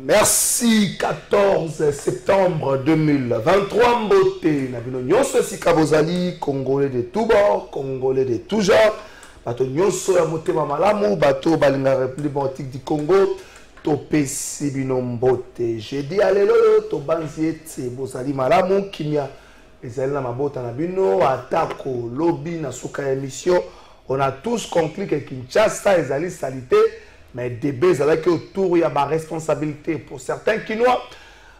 Merci. 14 septembre 2023, Mbote, Nabino Nyonso Sikabozali, Congolais de tout bord, Congolais de tout genre, Bato Nyonso ya Motema Malamu, Bato Balinga République Démocratique du Congo, Topé Sibino Mbote. J'ai dit allez to banzi ete Bozali Malamu, Kimia, Ezali na Mabota Nabino, Atako, Lobby, Nasuka émission. On a tous conclu que Kinshasa, Ezali Salité. Mais DB, c'est autour il y a ma responsabilité pour certains Kinois.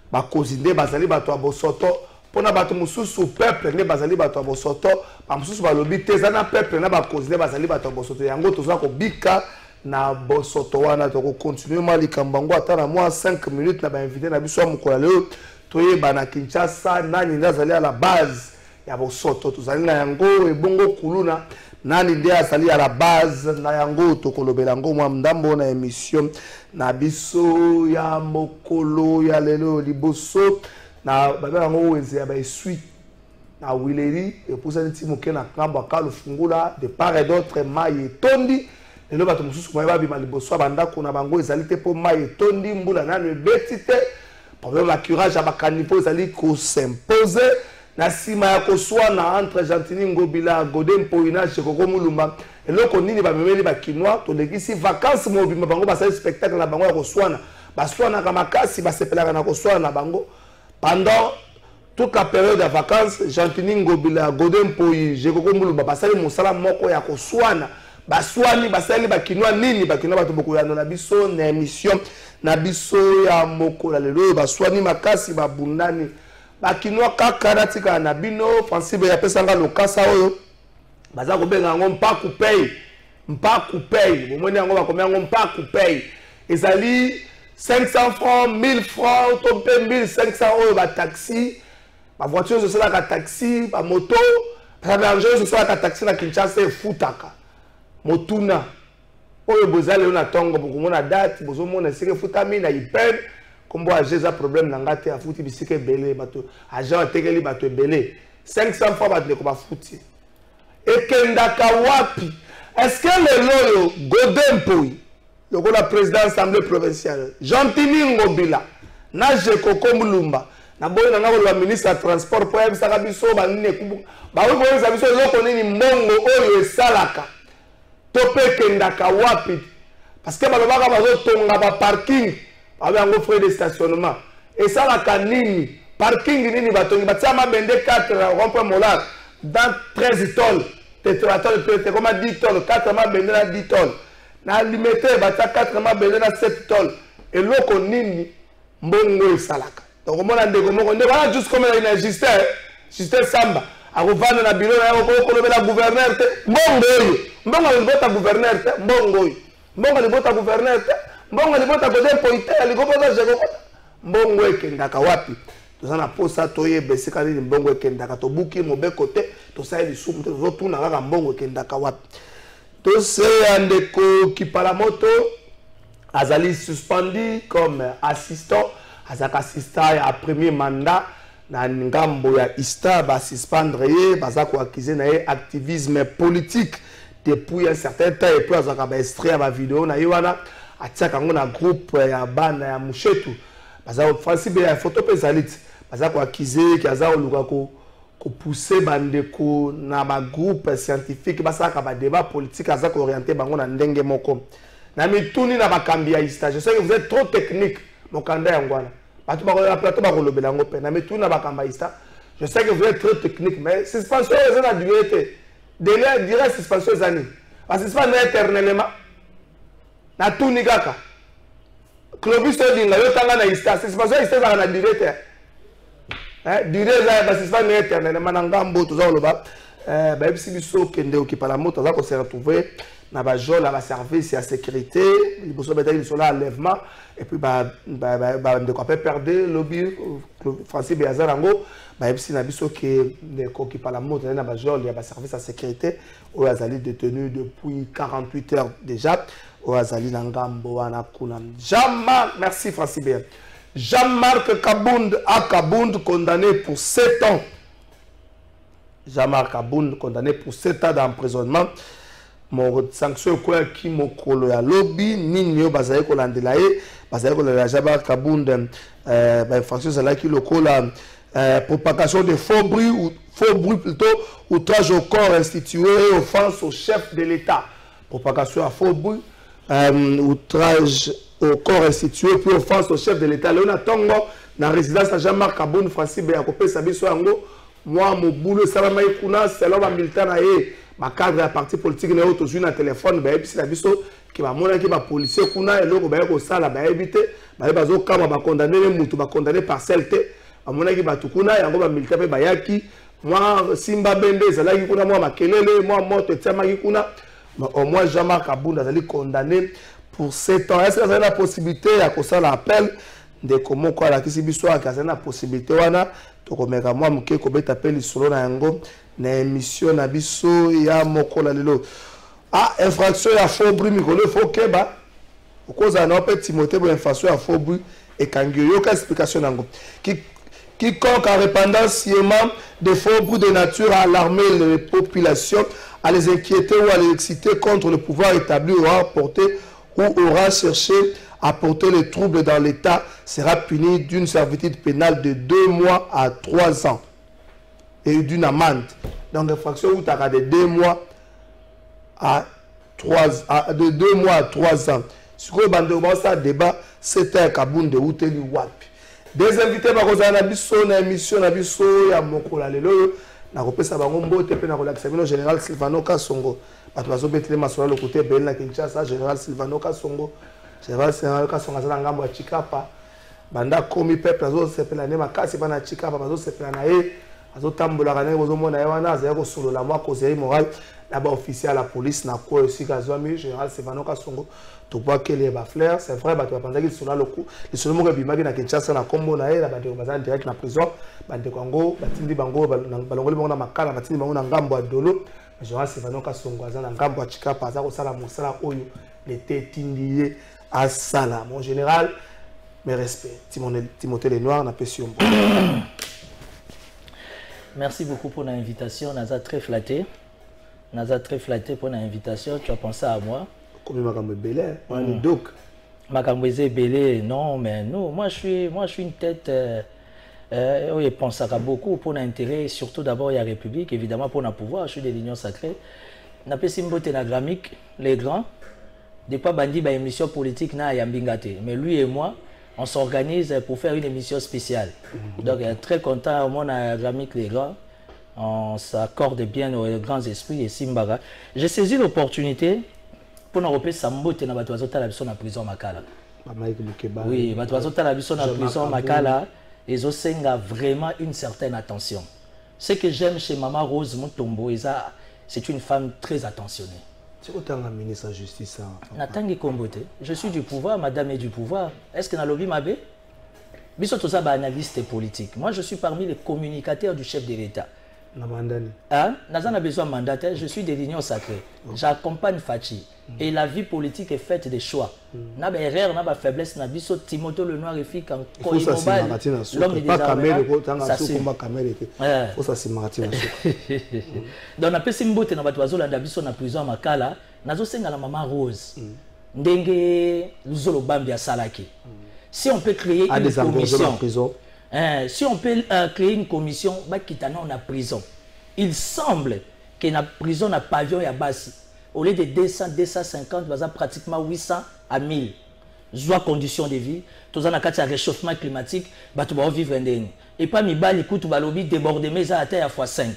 Ma cousine, Bazali Bato Bosoto, pour na Bato Moussou peuple, ne Bazali Bato Bosoto, par Moussou Balobi, Tezana peuple, na cousine Bazali Bato Bosoto. Yango toza ko bika na Bosoto wana to continuer Malika Mbango atana moi 5 minutes na ba invité na biso mukola leo toye bana Kinshasa nani ndazali à la base ya Bosoto tozali na yango ebongo kuluna. Nani ndia sali à la base na yango tokolobela yango mwa ndambo na émission na biso ya mokolo ya lelo liboso na baba yango weze ya ba suite na Wileri et pour ça nti moke na kambo akalo fungula de part et d'autre mai tondi lelo bato mususu kwa ba bima liboso banda kuna bango ezali te po mai tondi mbula nanu betite problème la curage abakanipo ezali ko s'imposer na sima ya koswana entre Gentini Ngobila Godem Poina Chekoko Mulumba eloko nini ba memeli ba Kinois to lekisi vacances mobima bango ba spectacle na bango ya koswana baswana kama kasi ba sepelaka na koswana na bango pendant toute la période de vacances Gentini Ngobila Godem Poina Chekoko Mulumba basali mosala moko ya koswana baswani basali ba Kinois nini ba Kinois bato boko ya na biso na émission na biso ya moko lelo baswani makasi ba bundani Bakinois kaka tika na bino Francibe ya pesanga lokasa oyo baza ko benga ngo mpaku pay bomoni yango bakomya ngo mpaku pay ezali 500 francs 1000 francs to pe 1500 oyo ba taxi ba voiture zo sala ka taxi ba moto ba argent zo sala ka taxi na Kinshasa efutaka motuna oyo bozali na tongo bokomona date bozomona sike futami na ipem Kombo a problème nangate a fouti bisike belé bato agent atekeli bato belé 500 fois bato ko ba fouti et kendaka wapi est-ce que le loyo Godem Poyi le la président assemblée provinciale Gentini Ngobila na Chekoko Mulumba na boy na ngolo ministre ya transport po yebisaka biso ba nini kubu ba wi ko biso loko nini mbongo oyo esalaka tope kendaka wapi parce que balobaka bazo tonga ba parking avec un frais de stationnement et ça la canine parking nini batongi batia mabende 4 rond-point Molar dans 13 tonnes tétraton peut comme 10 tonnes 4 mabende na 10 tonnes na limité batia 4 mabende na 7 tonnes et loko nini mbongo salaka donc mona ndeko moko ndeko wana juste comme une Justin Samba akovana na bureau na yako kolobela gouverneur te mbongo libota gouverneur te mbongo libota gouverneur te mbongo libota Godem Poina likopota Chekoko mbongo ekendaka wapi tozana posa toye besika nini mbongo ekendaka tobuki mobeko te tosali lisumu te tozotuna kaka mbongo ekendaka wapi tose andeko Kipalamoto azali suspendu comme assistant azaka assistant ya premier mandat na ngambo ya Ista ba suspendre ye baza ko accuser na ye activisme politique depuis un certain temps et puis azaka ba extrait ba vidéo na yiwana atiaka ngo na groupe ya bana ya Mushetu baza Francibe ya photo pesalit baza ko accuser ki aza oluka ko pousser bandeko na ba groupe scientifique basaka ba débat politique aza ko orienter bango na ndenge moko na mituni na bakambi ya Ista. Je sais que vous êtes trop technique mokanda ya ngwana batu ba ko plateau ba ko lobela ngo pe na mituni na bakamba Ista. Je sais que vous êtes trop technique mais suspension est na durée délai direct suspension zani parce que c'est pas éternellement na tuni kaka Clovis Odinga yo tanga na Ista suspension Ista za na durée durée za ba suspension éternellement na ngambo toza loba ba ebisi biso kende Kipalamoto za ko se retrouver na bajol la service ya sécurité liboso betaki lisolo ya enlèvement et puis ndeko ape perdre lobby Francis Beaza nango bayebisi na biso ke ndeko kipala moto na bajol ya service ya sécurité oyo azali détenu depuis 48 heures déjà oyo azali na ngambo wana kuna. Jean-Marc, merci Francis Beaza. Jean-Marc Kabound à Kabound condamné pour 7 ans. Jean-Marc Kabound condamné pour 7 ans d'emprisonnement. Mon sanction quoi qui mokolo ya lobby ninyo bazaye ko landela e bazaye ko la Jean-Marc Kabound infraction cela qui lokola propagation de faux bruit plutôt outrage au corps institué et offense au chef de l'État. Propagation à faux bruit outrage au corps institué puis offense au chef de l'État. Léona Tongo dans la résidence de Jean-Marc Kabound Francis Beakopé Sabiso Yango moi mon boulot ça va m'écouter c'est là militant na ma cadre à parti politique na auto jouer na téléphone ba ebisi na biso ki ba mona ki ba policier kuna eloko ba ko sala ba éviter ba bazo kama ba condamner mutu ba condamner parcelle te ba mona ki ba tukuna yango ba militant pe ba yaki moi Simba Bende zalaki kuna moi makelele moi moto tsama ki kuna au moins Jean-Marc Kabound azali condamné pour 7 ans. Est-ce que ça a la possibilité à cause de l'appel de comment quoi la kisi biso a kaza na possibilité wana to komeka moi muke ko beta peli solo na yango na émission na biso ya mokola lelo infraction ya faux bruit mikolo faut keba cause na pe Timothée bo infraction ya faux bruit et kangiyo ka explication nango quiconque en répandant sciemment des faux bruits de nature à alarmer les populations, à les inquiéter ou à les exciter contre le pouvoir établi aura porté ou aura cherché à porter les troubles dans l'État sera puni d'une servitude pénale de 2 mois à 3 ans et d'une amende. Donc, l'infraction où tu as de 2 mois à 3 ans. Ce que le débat, c'était un Kabound de Outeli Wapi. Des invités, na biso na émission na biso ya mokola lelo na kopesa bango mbote pe na relaxa bino général Silvano Kasongo bato bazo betele masola le côté bel na Kinshasa général Silvano Kasongo azala ngambo ya Chikapa banda komi peuple azo sepela ne makasi bana Chikapa bazo sepela na ye azo tambola kana bozo mona ye wana azaya ko solola mwa cause moral na ba officier à la police na ko aussi kazwami général Silvano Kasongo to bois que les bafleurs c'est vrai bato bapandaki solo le coup les solo mo bimaki na Kinshasa na kombo na ye la bato bazana direct na prison bande kongo batindi bango balongoli bango na makala batindi bango na ngambo ya dolo général Silvano Kasongo azana ngambo ya Chikapa azako sala mosala oyo l'été tindié à sala mon général mes respects Timothée Lenoir na Pession. Merci beaucoup pour l'invitation. Naza très flatté pour l'invitation. Tu as pensé à moi. Comme Makambo Belé, on est donc. Makambo Belé, non, mais non. Moi, je suis une tête. Je pense à beaucoup pour l'intérêt, surtout d'abord il y a la République, évidemment pour le pouvoir. Je suis de l'Union sacrée. Na Pessimbo Ténagramique, les grands. Des pas bandit une émission politique na Yambingate. Mais lui et moi, on s'organise pour faire une émission spéciale. Donc, très content au monde à Grammic les grands. On s'accorde bien aux grands esprits et Simbaga. J'ai saisi l'opportunité pour nous repérer Sambo et Nabatouazota la prison Makala. Oui, Nabatouazota la prison Makala. Ils ont vraiment une certaine attention. Ce que j'aime chez Maman Rose Mutombo, c'est une femme très attentionnée. C'est autant la ministre de la Justice. Natangi Kombote. Je suis du pouvoir, madame est du pouvoir. Est-ce que dans le lobby Mabé? Biso tout ça, analyste politique. Moi, je suis parmi les communicateurs du chef de l'État. Hein? N'a besoin de mandataire, je suis de l'Union sacrée. J'accompagne Fachi. Et la vie politique est faite des choix. N'a pas erreur, n'a pas faiblesse, n'a biso Timothée Lenoir et fille quand l'homme est désarmé. Ça c'est. Faut ça c'est Martin. Donc on appelle Simbote na batwazo la biso na prison Makala, nazo senga la maman Rose. Ndenge luzolo bambi ya salaki. Si on peut créer une commission. Si on peut créer une commission, bah kitana on a prison. Il semble que la prison a pavillon ya basi. Au lieu de 200, 250, bah, pratiquement 800 à 1000. Soit conditions de vie, tout en cas réchauffement climatique, bah tu vas vivre un. Et pas mi bali écoute bah lobby déborder mais à terre à x5.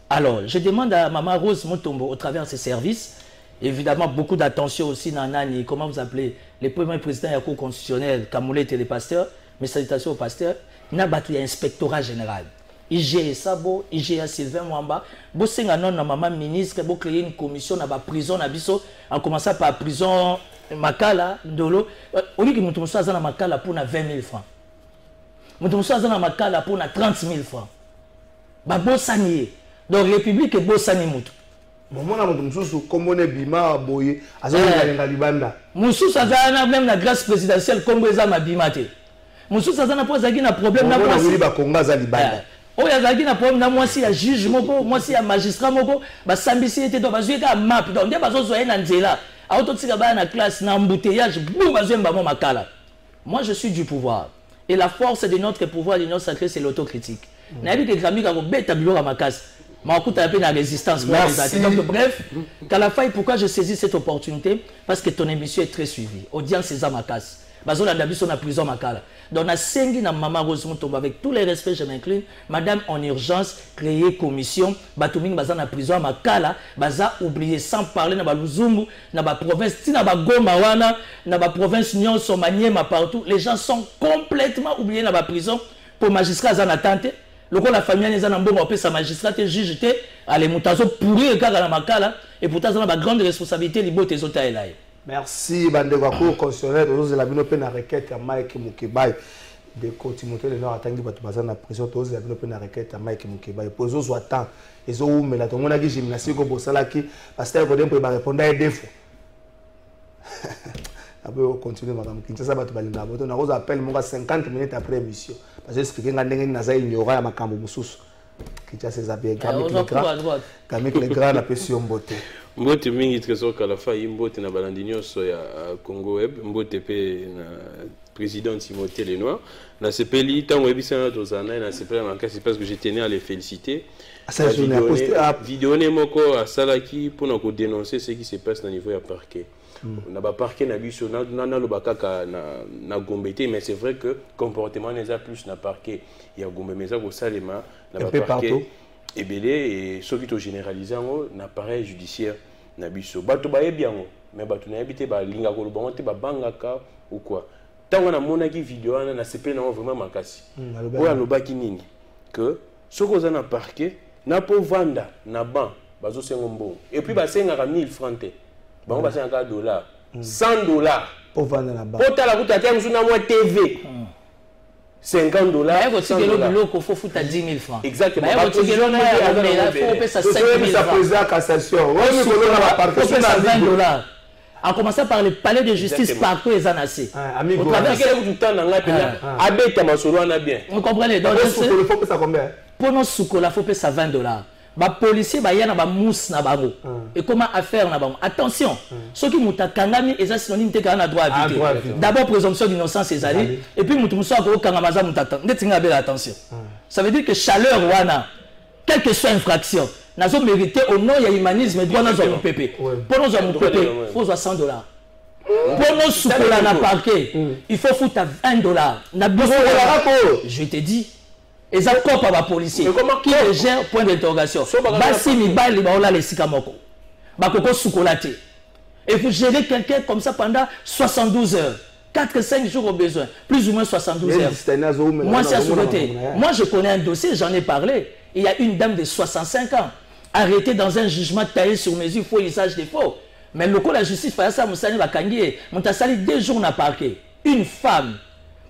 Alors, je demande à Maman Rose Mutombo au travers de ses services, évidemment beaucoup d'attention aussi dans Nani, comment vous appelez les premiers présidents de la Cour constitutionnelle, Kamoulet et les pasteurs, mes salutations aux pasteurs, il y a un inspectorat général. IGE Sabo, IGE Sylvain Mwamba, bosenga non na maman ministre, bo créer une commission na ba prison na biso, en commençant par prison Makala, Ndolo. Au lieu que nous sommes à Makala pour 20 000 francs. Nous sommes à Makala pour 30 000 francs. Ba bossani. Donc République est bossani mutu. Maman na mutu comme on est bima boye, azana libanda. Musu azana même la grâce présidentielle comme eza mabima te. Musu azana po zaki na problème na moi. Oui ba konga za libanda. Oh ya zaki na problème na moi si ya juge moko, moi si ya magistrat moko, ba sambisi ete do bazui ka map. Donc nde bazo zo na nzela. Autotika ba na classe na embouteillage, boum bazui mbamo makala. Moi je suis du pouvoir. Et la force de notre pouvoir, de notre sacré, c'est l'autocritique. Nabi que Grammy a bête biloko à ma casse. Ma coûte un peu la résistance. Donc bref, qu'à la fin, pourquoi je saisis cette opportunité? Parce que ton émission est très suivie. Audience c'est ça ma casse. Bazo la dabi son a prison makala. Donc na sengi na maman Rose Mutombo avec tous les respects je m'incline. Madame en urgence créer commission. Batuming baza na prison makala. Baza oublié sans parler na ba Luzumbu, na ba province, ti na ba Goma wana, na ba province Nyonso Maniema partout. Les gens sont complètement oubliés na ba prison pour magistrat za na tante. Loko la famille les en bon appelé sa magistrat et juge te allez mutazo pourrir kaka na makala et pourtant ça a ba grande responsabilité libo tes autres là. Merci bandeko ko constitutionnel aux la bino pe na requête ya Mike Mukebai de Timothée le nord atangi bato baza na prison tous la bino pe na requête ya Mike Mukebai pozo zo attend ezo umela to mona ki gymnastique ko bosala ki pasteur ko dem pe ba répondre à défaut. Après on continue madame Kinshasa bato balinga boto na roza appel monga 50 minutes après émission parce que expliquer nga ndenge na za ignora ya makambo mususu Kinshasa za bien Kamik le grand na pesi mbote. Mbote mingi trésor kalafa imbote na balandinyo so ya Congo Web mbote pe na président Timothée Lenoir na sepeli tango ebisana tozana na sepeli makasi parce que je tenais à les féliciter. Ça je n'ai posté vidéo ne moko à salaki pour nous dénoncer ce qui se passe au niveau du parquet. On a pas parquet na biso na lo bakaka na gombete mais c'est vrai que comportement n'est plus na parquet il y a gombe mais ça ko salema na parquet et belé et ce qui to généralisé en appareil judiciaire na biso bato ba yebiango mais bato na yebité ba linga ko bango te ba bangaka ou quoi tant on a monaki vidéo na CP na vraiment makasi oya lobaki nini que ce qu'on a na parquet na po vanda na ban bazo sengo mbongo et puis ba senga 1000 francs te ba ba senga $100 $100 pour vendre na ban pour ta la kuta te msuna moi TV $50. Il faut foutre à 10 000 francs. Exactement. Il faut payer ça 5 000 francs. En commençant par le palais de justice partout les anassés. Au travers de tout temps dans la vous comprenez? Donc, pour nos soukola, il faut payer ça $20. Les policiers, il y a des mousses na bango. Et comment faire na bango? Attention, ceux qui muta kangami et ça synonyme de kana droit à vivre. D'abord présomption d'innocence et zali et puis mutu muso ko kangamaza mutata. Ndetinga belle attention. Ça veut dire que chaleur wana quelle que soit infraction, nazo mérité au nom ya humanisme et droit nazo mon pépé. Pour nos mon pépé, faut $100. Pour nos soukola na parquet, il faut foutre à $20. Na bureau je te dis et ça coupe à la policier qui les gère point d'interrogation. Basi mibali baola les sikamoko. Bakoko soukolate. Et vous gérez quelqu'un comme ça pendant 72 heures. 4-5 jours au besoin. Plus ou moins 72 heures. Moi, c'est à souhaiter. Moi, je connais un dossier, j'en ai parlé. Il y a une dame de 65 ans arrêtée dans un jugement taillé sur mesure, faux usage des faux. Mais le coup de la justice, ça Moussani Bakangi, Montassali 2 jours n'a parqué. Une femme,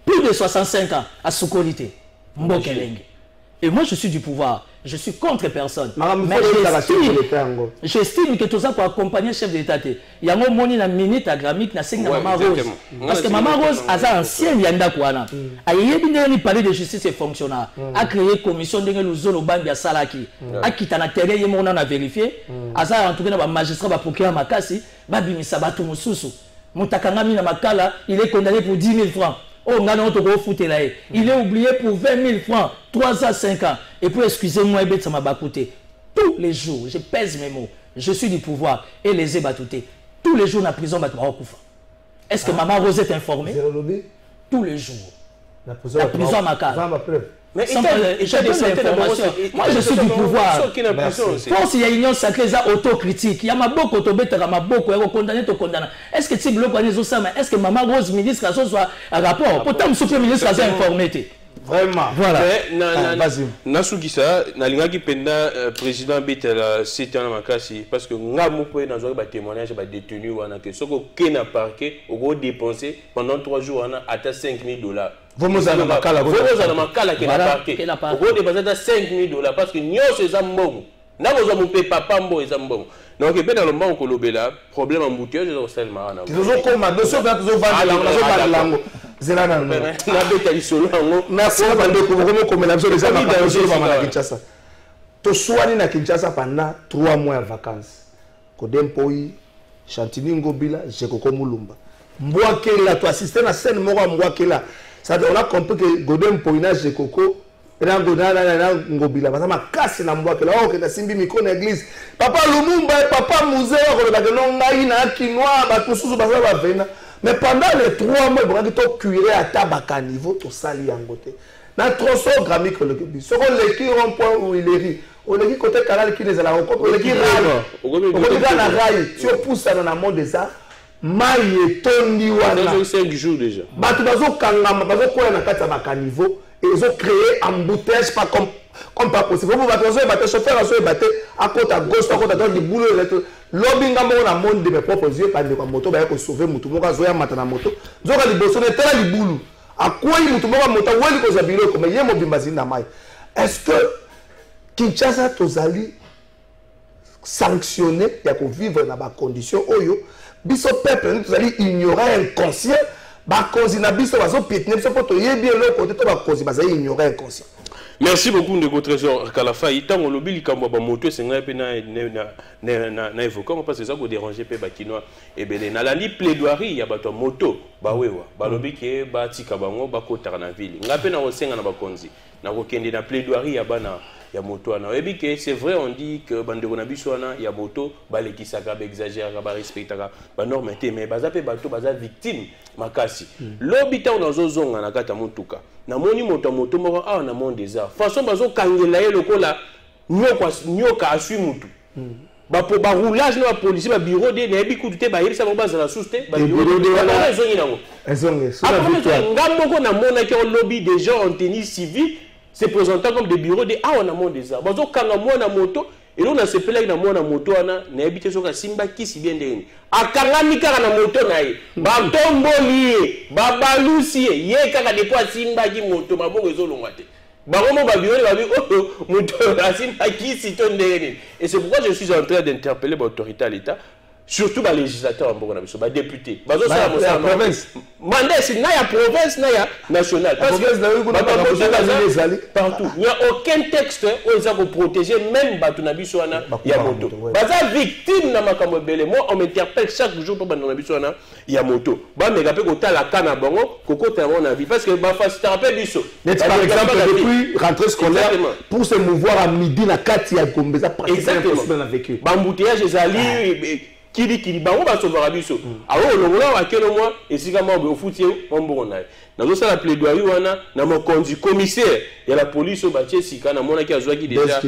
plus de 65 ans, à Soukolité. Et moi je suis du pouvoir, je suis contre personne. Mais j'estime que tout ça pour accompagner le chef de l'État. Il y a un moment na minute à Gramik na Maman Rose. Parce que Maman Rose a ancien yanda kwana. A yebine palais de justice et fonctionnaire. A créé commission de l'Uzolo Bambia Salaki. A quitté na terrain yemona na vérifier. A ça en tout cas na magistrat ba procureur makasi, ba bimisa batu mususu. Mutakangami na makala, il est condamné pour 10 000 francs. Oh, il est oublié pour 20 000 francs, 3 à 5 ans. Et puis, excusez-moi, ça m'a coûté. Tous les jours, je pèse mes mots. Je suis du pouvoir et les ai batoutés. Tous les jours, dans la prison, est-ce que Maman Rose est informée? Tous les jours. La prison m'a mais moi je suis du pouvoir. Force il y a union sacrée, ça autocritique. Il y a ma beaucoup autobétera ma beaucoup et condamné to condamné. Est-ce que tu bloques les autres? Est-ce que Maman Rose ministre soit un rapport? Pourtant monsieur ministre a informé. Vraiment. Voilà. Vas-y. Nasuki ça, nalingaki penda président Betela c'était en makasi parce que ngamu po na zo ba témoignage ba détenu wana que soko kena parquet au dépenser pendant 3 jours wana ata $5,000. Vous allez makala que na parquet. Au dépenser $5,000 parce que nyose za mbongo. Na bozo mo pe papa mbo eza mbongo. Donc et dans le moment où kolobela problème embouteillage au seulement na. Nous comme dossier va toujours vendre la on va lango. Zela na beta lisolo ngo. Na ça va ndeko comme la chose ça va dossier va na Kinshasa. To soigner na Kinshasa pendant 3 mois de vacances. Kodempoi Chantini Ngobila Jekoko Mulumba. Mbwakela to assister na scène moko mbwakela. Ça on a compris que Godempoi na Jekoko Ngobila parce que casse na mbwakela o ke na simbi miko na église papa Lumumba papa musée ko ba ke no ngai na kinwa ba tususu ba ba vena mais pendant les 3 mois bon to cuire à tabaka niveau to sali yango te na tronçon gramique le biso ko le ki rond point où il est on le qui côté canal qui les a la rencontre le qui rail na rail tu pousse na monde des arts maille tondi wana 5 jours déjà ba tu bazo kangama bazo ko na kata ba caniveau. Et ils ont créé embouteillage pas comme pas possible. Vous battre chauffeur à côté à gauche, à côté à droite, du boulot. Lobbying à mon monde de mes propres yeux, pas de moto, pour sauver mon tour, zoya matana moto. Zoka li bosso, n'est pas li boulot. À quoi il moto, moto, où est-ce que vous comme il y a mon bimbazine na mai. Est-ce que Kinshasa tozali sanctionné, il y a qu'on vivre dans des conditions oyo, biso peuple, nous allons ignorer inconscient. Merci beaucoup de votre trésor Kalafa. Tant on lobby likambo ba moto senga pe na évoquant parce que ça ko déranger pe ba kinois et belé na landi plaidoirie ya bato moto ba wewa ba lobby ke ba tika bango ba ko na ville ngape na osenga na ba konzi na ko kende na plaidoirie ya bana ya moto ana ebi que c'est vrai on dit que bandeko na biso wana ya moto ba lekisaka ba exagérer ba respectaka ba normalité mais baza pe bato baza victime makasi lobby ta on azozonga na kata motuka na moni moto moto moko a na monde des arts façon bazo kangela ye lokola nyoka asui mutu ba po ba roulage na police ba bureau de na ebi kutu te ba yebisa ba za la souste ba bureau de wala ezongi nango ezongi sura victoire ngamoko na mona ke lobby des gens en tenue civile se présentant comme des bureaux de on a monde des arts bazo kanga mona moto et l'on a se pelé na mona moto ana na ebite soka simba kisi bien ndeni akanga mikaka na moto na ye ba tomboli ba balusi ye kaka de quoi simba ki moto mabongo ezolongwa te baromo ba bureau ba bi moto asimba kisi to ndeni et c'est pourquoi je suis en train d'interpeller l'autorité à l'état surtout les législateurs en Bourgogne, les députés. Mandé, c'est la province, la nationale. Parce que partout, il n'y a aucun texte où ils ont protégé même Batunabisoana Yamoto. Baza victime na makamobele. Moi, on m'interpelle chaque jour pour Batunabisoana Yamoto. Bah, mais rappelle que la canne à Bango, Coco t'as mon avis. Parce que bah, c'est un peu biso. Par exemple, depuis rentrée scolaire, pour se mouvoir à midi, la Katia Gombeza, pratiquement vécu. Bambouteillage, les alliés. Kili bango ba sauvera biso awo longola wa kelo moi esika mo be foutier ombo na nazo sala plaidoirie wana na mokonzi commissaire ya la police ba sika na mona ki azwaki déjà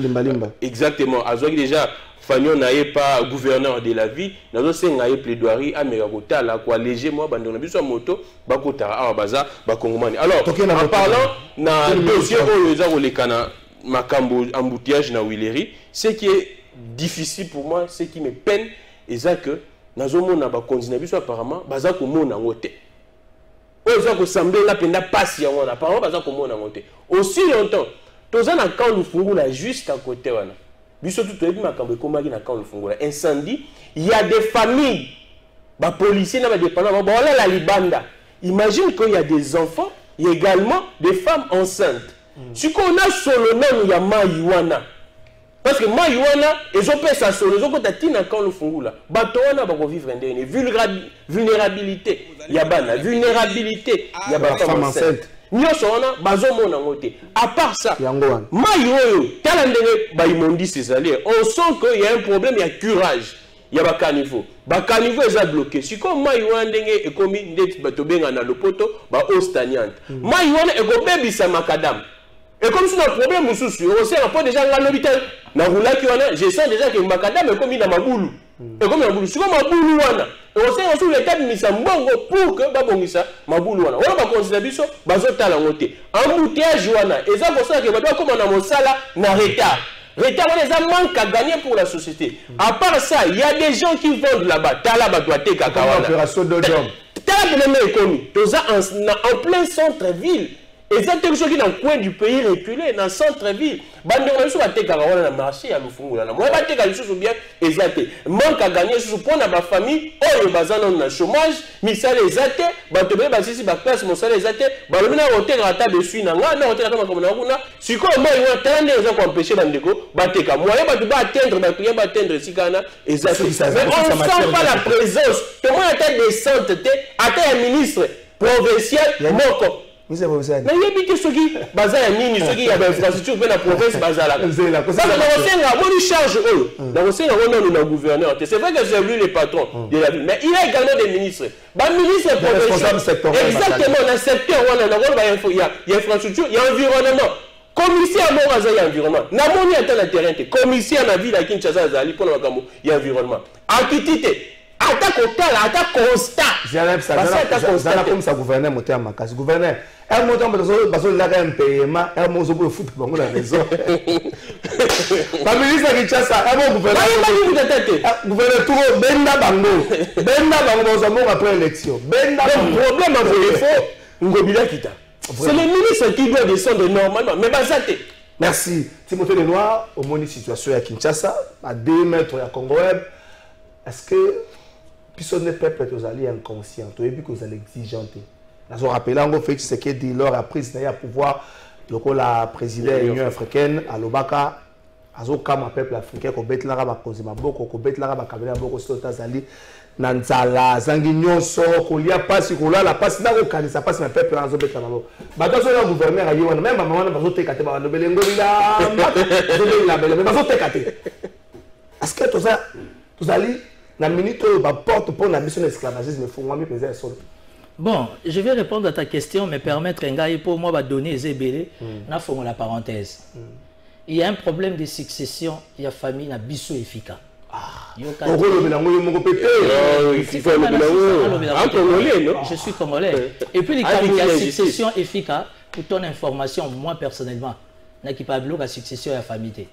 exactement azwaki déjà fanyo na ye pas gouverneur de la ville nazo senga ye plaidoirie ameka kotala kwa léger moi bando na biso moto ba kotara awa baza ba kongomani alors en parlant na dossier oyo eza kolekana makambo embouteillage na Willery ce qui est difficile pour moi ce qui me peine et ça que nazomona ba continuer biso apparemment baza ko mona ngote o za ko sembler la penda passe ya wana apparemment baza ko mona ngote aussi longtemps toza na camp Lufungula juste à côté wana biso tout ebi makambo komaki na camp Lufungula incendie il y a des familles ba policiers na ba dépendants ba wala la libanda imagine qu'il y a des enfants et également des femmes enceintes si qu'on a solo nom ya Mayiwana. Parce que moi, ils ont fait ça sur les autres quand le fungula. Batona va vivre une vulnérabilité. Il y a la vulnérabilité. Il y a la femme enceinte. Nous sommes bazomona ngote. À part ça, mayo talandene baimondi ses alliés. On sent qu'il y a un problème, il y a curage. Il y a bakanivo. Bakanivo est bloqué. Si comme mayo ndenge et comme ndet batobenga na lopoto ba ostaniante. Mayo e go bebisa makadam. Et comme si on a un problème, on sait déjà l'hôpital. Je sens déjà que Makadam est comme dans ma boule. Et comme Maboulou, si Maboulou wana, on sait sur l'état de Misambongo pour que Babongisa, Maboulou wana. On va considérer biso, bazota la montée. Embouteillage wana, et ça pour ça que Badoua comme on a mon sala, na retard. Retard, on les a manque à gagner pour la société. À part ça, il y a des gens qui vendent là-bas. Tala Badouate Kakawana. Opération de job. Tala de l'économie. En plein centre-ville. Et ça, c'est quelque chose qui est dans le coin du pays reculé, dans le centre-ville. Bande on a été dans le marché à l'Ufungula. Moi, je vais te dire bien, exact. Manque à gagner, je suppose, dans ma famille, oh, les bazans ont un chômage, mais ça les a été, bah, tu peux passer si ma place, mon salaire les a été, bah, le mina hôtel à table dessus, n'a pas hôtel à table comme on a, si quoi, moi, il y a tant de gens qui ont empêché Bandeko, bah, t'es qu'à moi, bah, tu vas atteindre, bah, client va atteindre si kana, exact. Mais on ne sent pas la présence. Comment la tête descente, atteint un ministre provincial, moko. Mais il y a des gens qui ont des infrastructures dans la province. C'est vrai que c'est lui le patron de la ville, mais il y a également des ministres. Les ministres provinciaux, exactement, dans le secteur, il y a infrastructure, il y a environnement. Commissaire à il y a environnement. Namoni est dans le terrain. Commissaire à la ville à Kinshasa, il y a environnement. Akitite. Attaque au tal, attaque constat. Ça comme ça gouverneur monté à Makas. Gouverneur, un montant de la un paiement, un mot de foot pour la maison. La ministre de Kinshasa, un bon gouverneur. Gouverneur Touro, Benda Bango. Benda Bango, après l'élection. Benda Bango. Le problème avec les faux, Ngobila Kita. C'est le ministre qui doit descendre normalement. Mais Bazate. Merci. Timothée Lenoir, au moins une situation à Kinshasa, à 2 mètres à Congo Web. Est-ce que puisque les peuples sont allés inconscients, tu as vu que vous allez exigeanter. Nous rappelons encore Félix Tshisekedi lors à prise de pouvoir, le président de l'Union africaine, à l'Obaka, à Zokama peuple africain, qui bet la raba Kozima Boko, qui bet la raba Kabila Boko, qui est allé Nanzala, Zangignon, Soko, il y a pas si qu'on a la passe, n'a aucun, ça passe un peuple en Zobet Kanabo. Maintenant, le gouverneur a dit, même à maman, on va te cater, on va te belengo, mais on va te cater. Est-ce que tout ça, vous allez la minute où la porte pour la mission d'esclavagisme, il faut moi me peser sur. Bon, je vais répondre à ta question, mais permettre un gars pour moi de donner les ébélés, n'a fait la parenthèse. Il y a un problème de succession, il y a famille, il y a bisso efficace. Je suis congolais. Et puis, il y a succession efficace, pour ton information, moi personnellement, je n'ai pas de succession à la famille.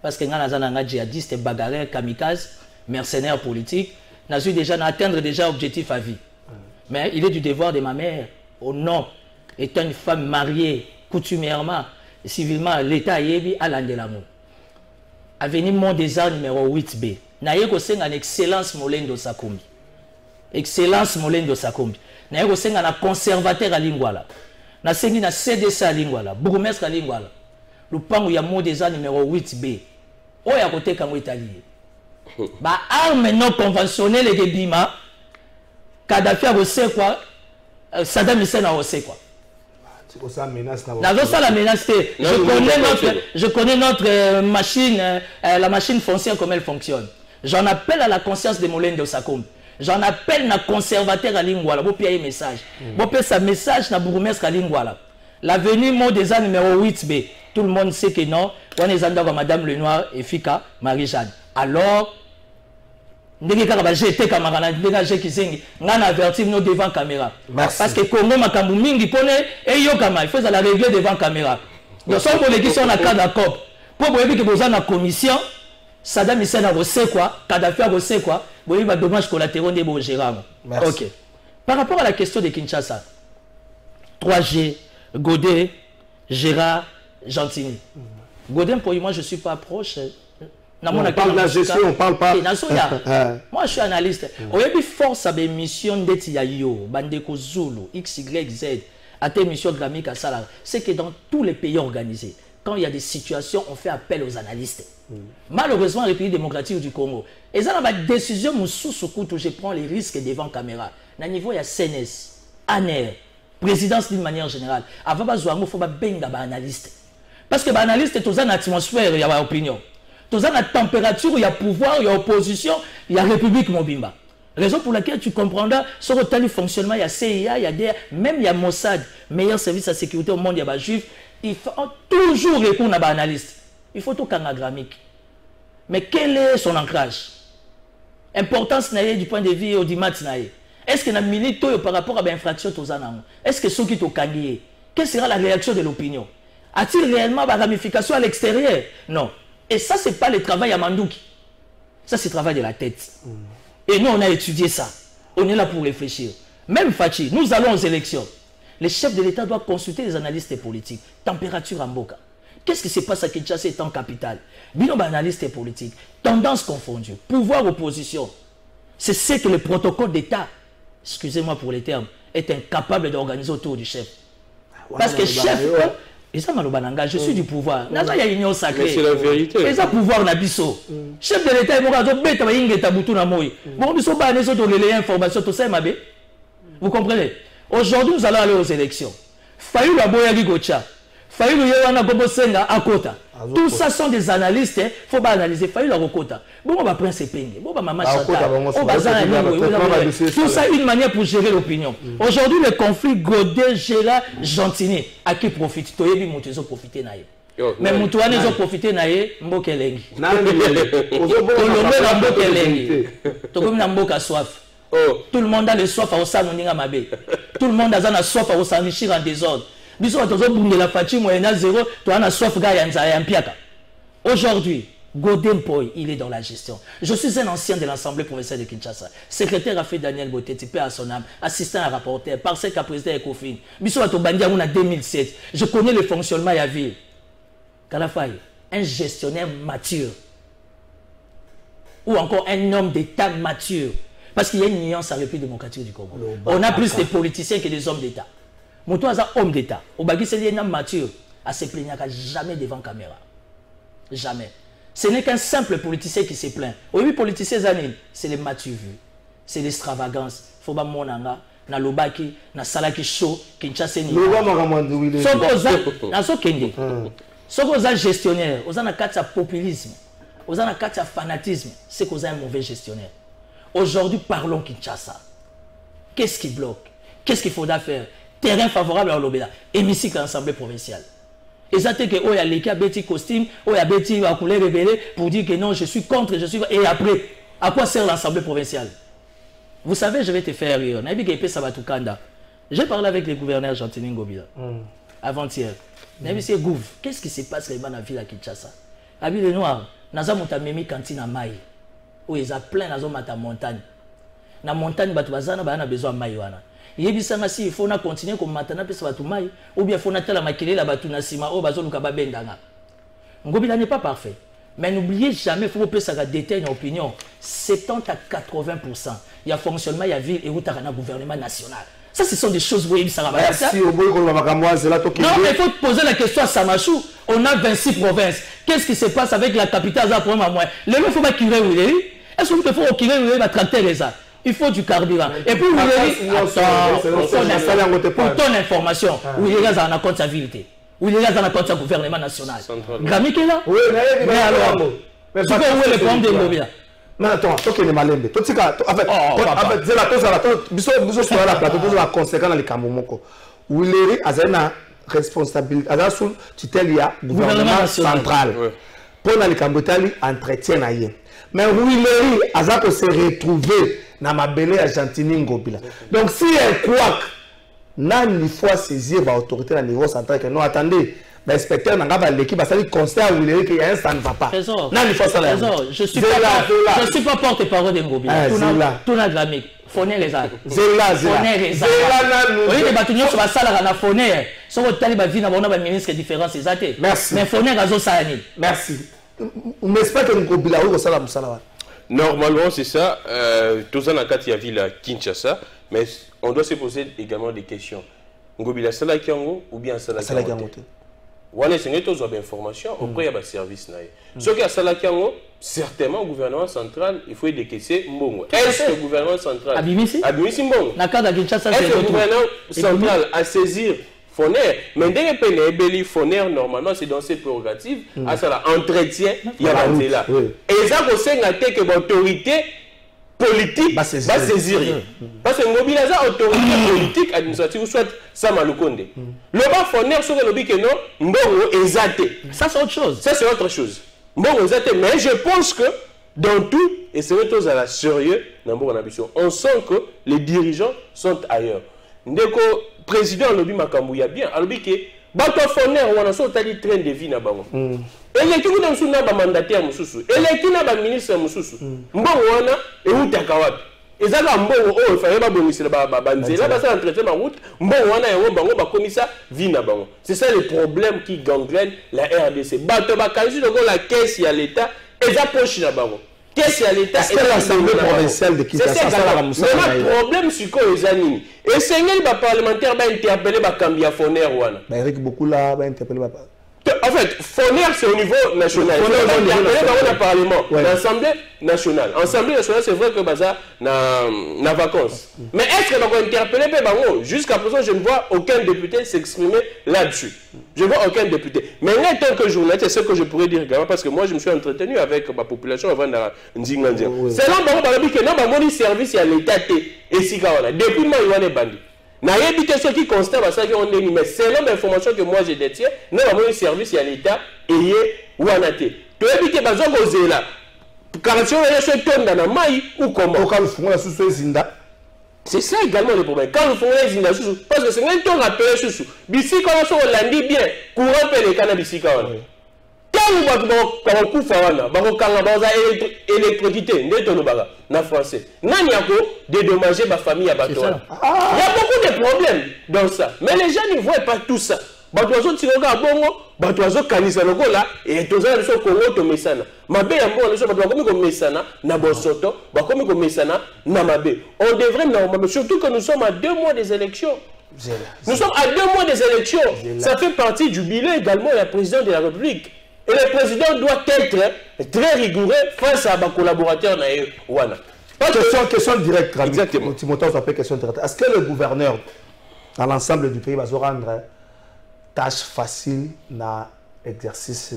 Parce que nous avons des djihadistes, bagarreurs, kamikazes, mercenaires politiques, nous avons déjà atteindre déjà objectif à vie. Mais il est du devoir de ma mère, au nom, étant une femme mariée, coutumièrement, civilement, l'État est à l'Andelamu. Avenue Mont des Arts numéro 8B. Naye ko senga na excellence Molendo Sakombi. Excellence Molendo Sakombi. Naye ko senga na conservateur à Lingwala. Na sengi na CDC à Lingwala, bourgmestre à Lingwala. Lupango ya Mont des Arts numéro 8B. Oya kote kango italien. Ba arme non conventionnelle de Bima. Kadhafi a sait quoi? Saddam Hussein a sait quoi? Je connais notre machine, la machine foncière, comme elle fonctionne. J'en appelle à la conscience de Molendo Sakombi. J'en appelle à conservateur à Lingwala. Vous payez message. Vous payez sa message à bourgmestre à Lingwala. L'avenue Modesa numéro 8B. Tout le monde sait que non. On est en Madame Lenoir et Fika Marie-Jeanne. Alors, j'ai été camarade, j'ai averti nous devant caméra. Parce que Congo Makambu Mingi pone et Yokama, il faut la régler devant caméra. Nous sommes pour les qui sont dans le cadre d'accord. Pour vous dire que vous avez la commission, Saddam Hussein a reçu quoi, Kadhafi a reçu quoi, vous avez des dommages collatéraux des beaux gérants. Ok. Par rapport à la question de Kinshasa, 3G, Godet, Gérard, Gentini. Godet, pour moi, je ne suis pas proche. On parle de la gestion, on parle pas. Moi, je suis analyste. On a force à des missions d'Etiayo, Bandeko Zulu, XYZ, à des missions de l'Amérique à Salah. C'est que dans tous les pays organisés, quand il y a des situations, on fait appel aux analystes. Malheureusement, la République démocratique du Congo, et ça, dans ma décision, je prends les risques devant caméra. À niveau, il y a CNS, ANER, présidence d'une manière générale. Avant, il faut benga analyste. Parce que l'analyste est aux atmosphère, il y a une opinion. Dans la température, il y a pouvoir, il y a opposition, il y a République Mobimba. Raison pour laquelle tu comprendras, sur le tel fonctionnement, il y a CIA, il y a DR, même il y a Mossad, meilleur service à sécurité au monde, il y a des juifs. Il faut toujours répondre à un analyste. Il faut tout canagrammique. Mais quel est son ancrage? Importance du point de vue audimat. Est-ce que na milite par rapport à l'infraction est-ce que ceux qui t'ont gagné, quelle sera la réaction de l'opinion? A-t-il réellement des ramifications à l'extérieur? Non. Et ça, c'est pas le travail à Mandouki. Ça, c'est le travail de la tête. Et nous, on a étudié ça. On est là pour réfléchir. Même Fachi, nous allons aux élections. Les chefs de l'État doivent consulter les analystes politiques. Température en Boka. Qu'est-ce qui se passe à Kinshasa étant capitale? Bilan analystes politiques. Tendance confondue. Pouvoir opposition. C'est ce que le protocole d'État, excusez-moi pour les termes, est incapable d'organiser autour du chef. Parce que chef, et ça je suis du pouvoir. Mais c'est la vérité. Et ça pouvoir nabiso. Chef de l'État, vous comprenez? Aujourd'hui, nous allons aller aux élections. Fayu la boya Gocha. Fayu le Yoana Bobosenga à Kota. Tout ça sont des analystes, il faut pas analyser. Fayu la Rokota. Bon, on va prendre ses peignes. Bon, maman Chata. Tout ça, une manière pour gérer l'opinion. Aujourd'hui, le conflit Godé, Gérard, Gentini, à qui profite? Toyebi Moutezo profiter naïe. Mais Moutouane, ils ont profité naïe, Mbokelengi. Mbokelengi. Soif. Tout le monde a le soif à s'enrichir en mabé. Tout le monde a la soif à s'enrichir en désordre. Aujourd'hui, Godin Poy, il est dans la gestion. Je suis un ancien de l'Assemblée provinciale de Kinshasa. Secrétaire a fait Daniel Botetti, paix à son âme, assistant à rapporteur, parsec à président Ecofin. Bissou a Tobandia en 2007. Je connais le fonctionnement à la ville. Kalafay, un gestionnaire mature. Ou encore un homme d'État mature. Parce qu'il y a une nuance à la République démocratique du Congo. On a plus de politiciens que des hommes d'État. Mon toi, c'est homme d'État. Au Bagui, c'est un homme mature. À se plaindre jamais devant caméra. Jamais. Ce n'est qu'un simple politicien qui se plaint. Oui, politicien, c'est les mature vues. C'est l'extravagance. Il faut pas monanga. Na lobaki, na salaki show, Kinshasa ni. Soko za gestionnaire, oza na kati ya populisme, oza na kati ya fanatisme, c'est qu'on a un mauvais gestionnaire. Aujourd'hui, parlons Kinshasa. Qu'est-ce qui bloque? Qu'est-ce qu'il faudra faire? Terrain favorable à l'Obéda. Hémicycle à l'Assemblée provinciale. Et ça, c'est que il y a les cas Betty costume, il y a Betty à couler rebelle pour dire que non, je suis contre, je suis. Et après, à quoi sert l'Assemblée provinciale? Vous savez, je vais te faire rire. J'ai parlé avec le gouverneur Gentini Ngobila avant-hier. Qu'est-ce qui se passe dans la ville à Kinshasa? La ville noire, nous avons mis cantine à Maï. Où ils ont plein dans la montagne. Dans la montagne, ils ont besoin de Maï. Il faut continuer comme maintenant, ou bien il faut la maquiller la batuna sima, ou bazo lukaba bendanga. Ngobila n'est pas parfait. Mais n'oubliez jamais, il faut que ça détaille une opinion. 70 à 80%. Il y a fonctionnement, il y a ville et où il y a un gouvernement national. Ça, ce sont des choses, vous voyez, ça va pas. Non, mais il faut poser la question à Samachou. On a 26 provinces. Qu'est-ce qui se passe avec la capitale? Le il faut pas qu'il y ait. Est-ce qu'il faut qu'il y ait un tracteur? Il faut du carburant. Et puis, pour ton information, où il y a un comptabilité, où il y a un compte gouvernement national. Grammy qui est là? Oui, mais alors, tu peux où le problème de Ngobila? Mais attends, toi qui es malembé. En fait, c'est la chose à la nous sommes sur la plateau, nous sommes conséquents dans les Kamomoko. Où il y a une responsabilité, à la sous tutelle, il y a gouvernement central. Pour les Kambotali, entretien à y. Mais où il y a se retrouver dans ma belle à Gentini Ngobila. Donc si elle croit que il faut saisir l'autorité à niveau central, que non, attendez, l'inspecteur n'a pas l'équipe, parce qu'il constate qu'il y a un ça ne va pas. Je ne suis pas porte-parole de Ngobila. Tout n'a jamais. Foné les arts. Zéla. Oui, les bâtonnets sur la salle à la Foné. Si vous avez une vie, on a un ministre différent, c'est ça. Merci. Mais Foné a ça. Merci. On espère que Ngobila a ça. Normalement, c'est ça. Tout ça, dans la ville à Kinshasa. Mais on doit se poser également des questions. Ngobila Salakiango ou bien Salakiango? On a des informations auprès de service. Ce qui est Salakiango, certainement, le gouvernement central, il faut décaisser Mbongo. Est-ce que le gouvernement central. Abimisi Mbongo. Est-ce que le gouvernement central a saisir Foner? Mais dès que le Foner, normalement, c'est dans ses prérogatives, à ça, entretien, il y a là. Et ça, c'est que l'autorité politique va saisir. Parce que mobiliser l'autorité politique administrative, soit Samalukonde. Le bas Foner, sur le but que non, Mbongo est zaté. Ça, c'est autre chose. Ça, c'est autre chose. Mbongo est zaté. Mais je pense que dans tout, et c'est vrai à la sérieux, on sent que les dirigeants sont ailleurs. Ndeko, président Alobi Makambouya bien, Alobi que bato foner wana so tali train de vie na bango. Et qui vous sous na ba mandataire mususu, et qui na ba ministre mususu. Mbongo wana e utaka wapi? Ezaka mbongo o fa yeba bongisela ba nzela ba sa entretien ma route, mbongo wana e bango ba komisa vie na bango. C'est ça le problème qui gangrène la RDC. Bato ba kanji de la caisse ya l'état eza poche na bango. Qu'est-ce que l'État est l'Assemblée provinciale de Kinshasa? C'est ça le problème sur quoi les années. Et c'est les parlementaires qui interpellé par Cambia Foner. Eric Bokula va interpeller. En fait, Foner c'est au niveau national. Foner interpellé par le Parlement, l'Assemblée nationale. L'Assemblée nationale, c'est vrai que Baza n'a vacances. Mais est-ce que va interpeller jusqu'à présent, je ne vois aucun député s'exprimer là-dessus. Je ne vois aucun député. Mais en tant que journaliste, c'est ce que je pourrais dire également, parce que moi, je me suis entretenu avec ma population avant de Nzingandia. C'est là que non, mon service à l'État et si depuis moi, il y a des bandits. N'ayez pas ceux qui constatent ça qui ont des mais selon l'information que moi je détiens, nous avons un service à l'État et ou en athée. Tu as dit que bazon posé là. Quand tu as ce ton dans la maille ou comment? Quand nous faisons la sous-zinda. C'est ça également le problème. Quand nous faisons les zinda sous, parce que c'est un ton rappelé sous. Bisi quand on lundi bien, courant peut les cannabis quand quand nous avons coup fawana, bako kanga baza électrocuté, ndeto baga na français. Nani yako dédommager ma famille à bateau. Il y a beaucoup de problèmes dans ça. Mais les gens ne voient pas tout ça. Batoazo tiroga bongo, batoazo kanisa loko là et tozana so Congo to mesana. Mabe ya mbongo so batoa komi ko mesana na bosoto, bakomi ko mesana na mabe. On devrait normalement surtout que nous sommes à 2 mois des élections. Nous sommes à 2 mois des élections. Ça fait partie du bilan également de la présidente de la République. Et le président doit être très rigoureux face à ses collaborateurs. Question directe. Exactement. Question directe. Est-ce que le gouverneur, dans l'ensemble du pays, va se rendre tâche facile dans l'exercice,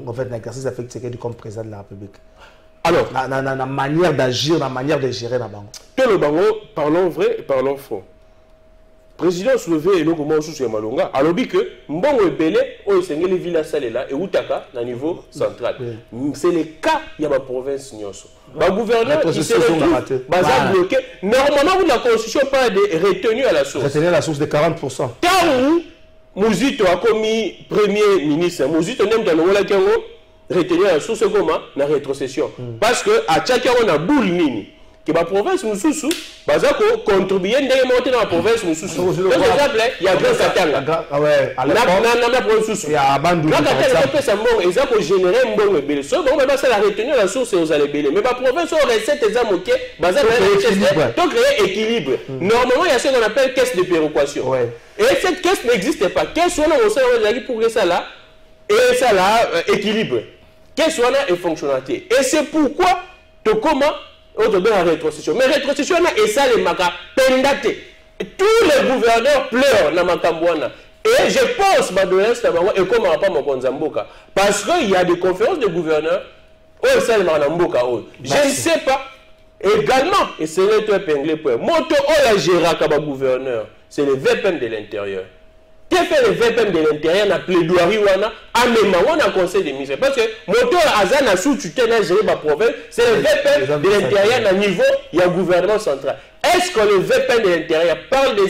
en fait, l'exercice affecté comme président de la République? Alors, la manière d'agir, la manière de gérer la banque. Tout le bango, parlons vrai et parlons faux. Président soulevé et le comment sous Malonga, alors que mbongo ebele o esengeli villa salela et utaka na niveau central. C'est le cas il y a ma province nyonso. Ba gouverneur il se retrouve bloqué. Normalement la constitution parle de retenue à la source. Retenue à la source de 40%. Car Mouzito a commis premier ministre, Mouzito n'aime pas le Kengo retenue à la source comment na rétrocession. Parce que à chaque on a boule nini. Que la province Moussoussou, contribuer à la province Moussoussou. Par exemple, il y a Grand Katanga. La province Moussoussou. Il y a Bandou. Grand Katanga, ils ont généré un bon ébélé. Ce bon, c'est la retenue la source aux ébélés. Mais la province a recette des amoqués, donc équilibre. Normalement, il y a ce qu'on appelle caisse de péréquation. Et cette caisse n'existe pas. Caisse soit là, on sait pour ça là, et ça là, équilibre. Caisse soit là et fonctionnalité. Et c'est pourquoi, comment la rétrocession. Mais rétrocession, et ça, les magas, pendate. Tous les gouverneurs pleurent dans Makambouana. Et je pense, et comme on n'a pas mon Konzamboka, parce qu'il y a des conférences de gouverneurs, je ne sais pas. Également, et c'est le tout épinglé pour Moto, la gérera comme gouverneur, c'est le VPN de l'intérieur. Qu'est-ce que le VPN de l'intérieur na plaidoirie wana amema wana conseil de ministre parce que moteur azana sous tutelle géré ma province c'est le VPN de l'intérieur na niveau il y a gouvernement central. Est-ce que le VPN de l'intérieur parle de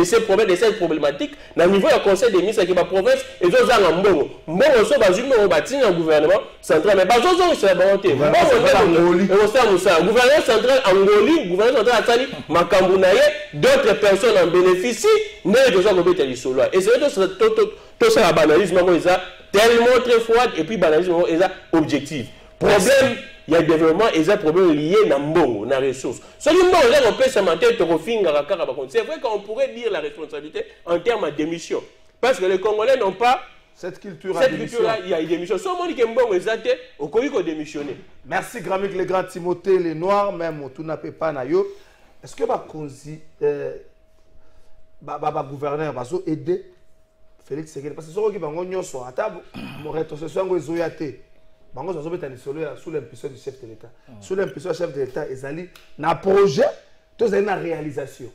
ces problèmes de cette problématique na niveau du conseil des ministres qui ma province et zo za mbongo mbongo so bazumi o bati na gouvernement central mais bazo zo c'est la volonté gouvernement central Angoli gouvernement central atali makambu na ye d'autres personnes en bénéficient mais de ça gobeta li solo et c'est tout ça la banalisme est tellement très froide et puis banalisme est objectif problème. Il y a développement et des problèmes liés à mbongo, à ressources. Seulement, on peut se mentir, c'est vrai qu'on pourrait dire la responsabilité en termes de démission. Parce que les Congolais n'ont pas cette culture-là. Il y a une démission. Si on dit que mbongo est athée, on peut démissionner. Merci, Gramik, les grands Timothée, les Noirs, même, tout n'a pas nayo. Est-ce que le gouverneur va aider Félix Tshisekedi? Parce que ce qui va à table, mon rétrocession est zoyaté. Sous l'impulsion du chef de l'État. Sous l'impulsion du chef de l'État, ils allaient dans un projet, tous une réalisation.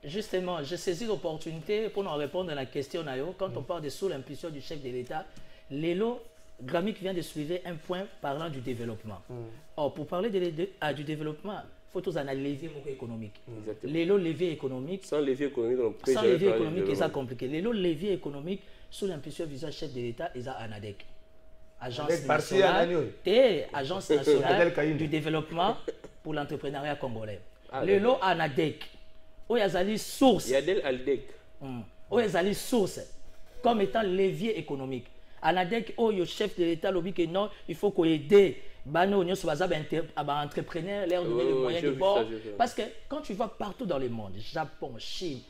Justement, je saisis l'opportunité pour nous répondre à la question. Quand on parle de sous l'impulsion du chef de l'État, l'élo, Grammic vient de soulever un point parlant du développement. Or, pour parler du développement, il faut tous analyser le levier économique. Les leviers économiques. Sans levier économique, sans levier économique, c'est compliqué. Les leviers économiques, sous l'impulsion visuelle chef de l'État, ils ont ANADEC. Agence nationale du développement pour l'entrepreneuriat congolais. Les lots ANADEC, où il y a des sources. Il y a des ALDEC. Où il y a des sources comme étant levier économique. ANADEC, où le chef de l'État lobby que non, il faut qu'on aide les entrepreneurs, leur donner les moyens de bord. Parce que quand tu vas partout dans le monde, Japon, Chine,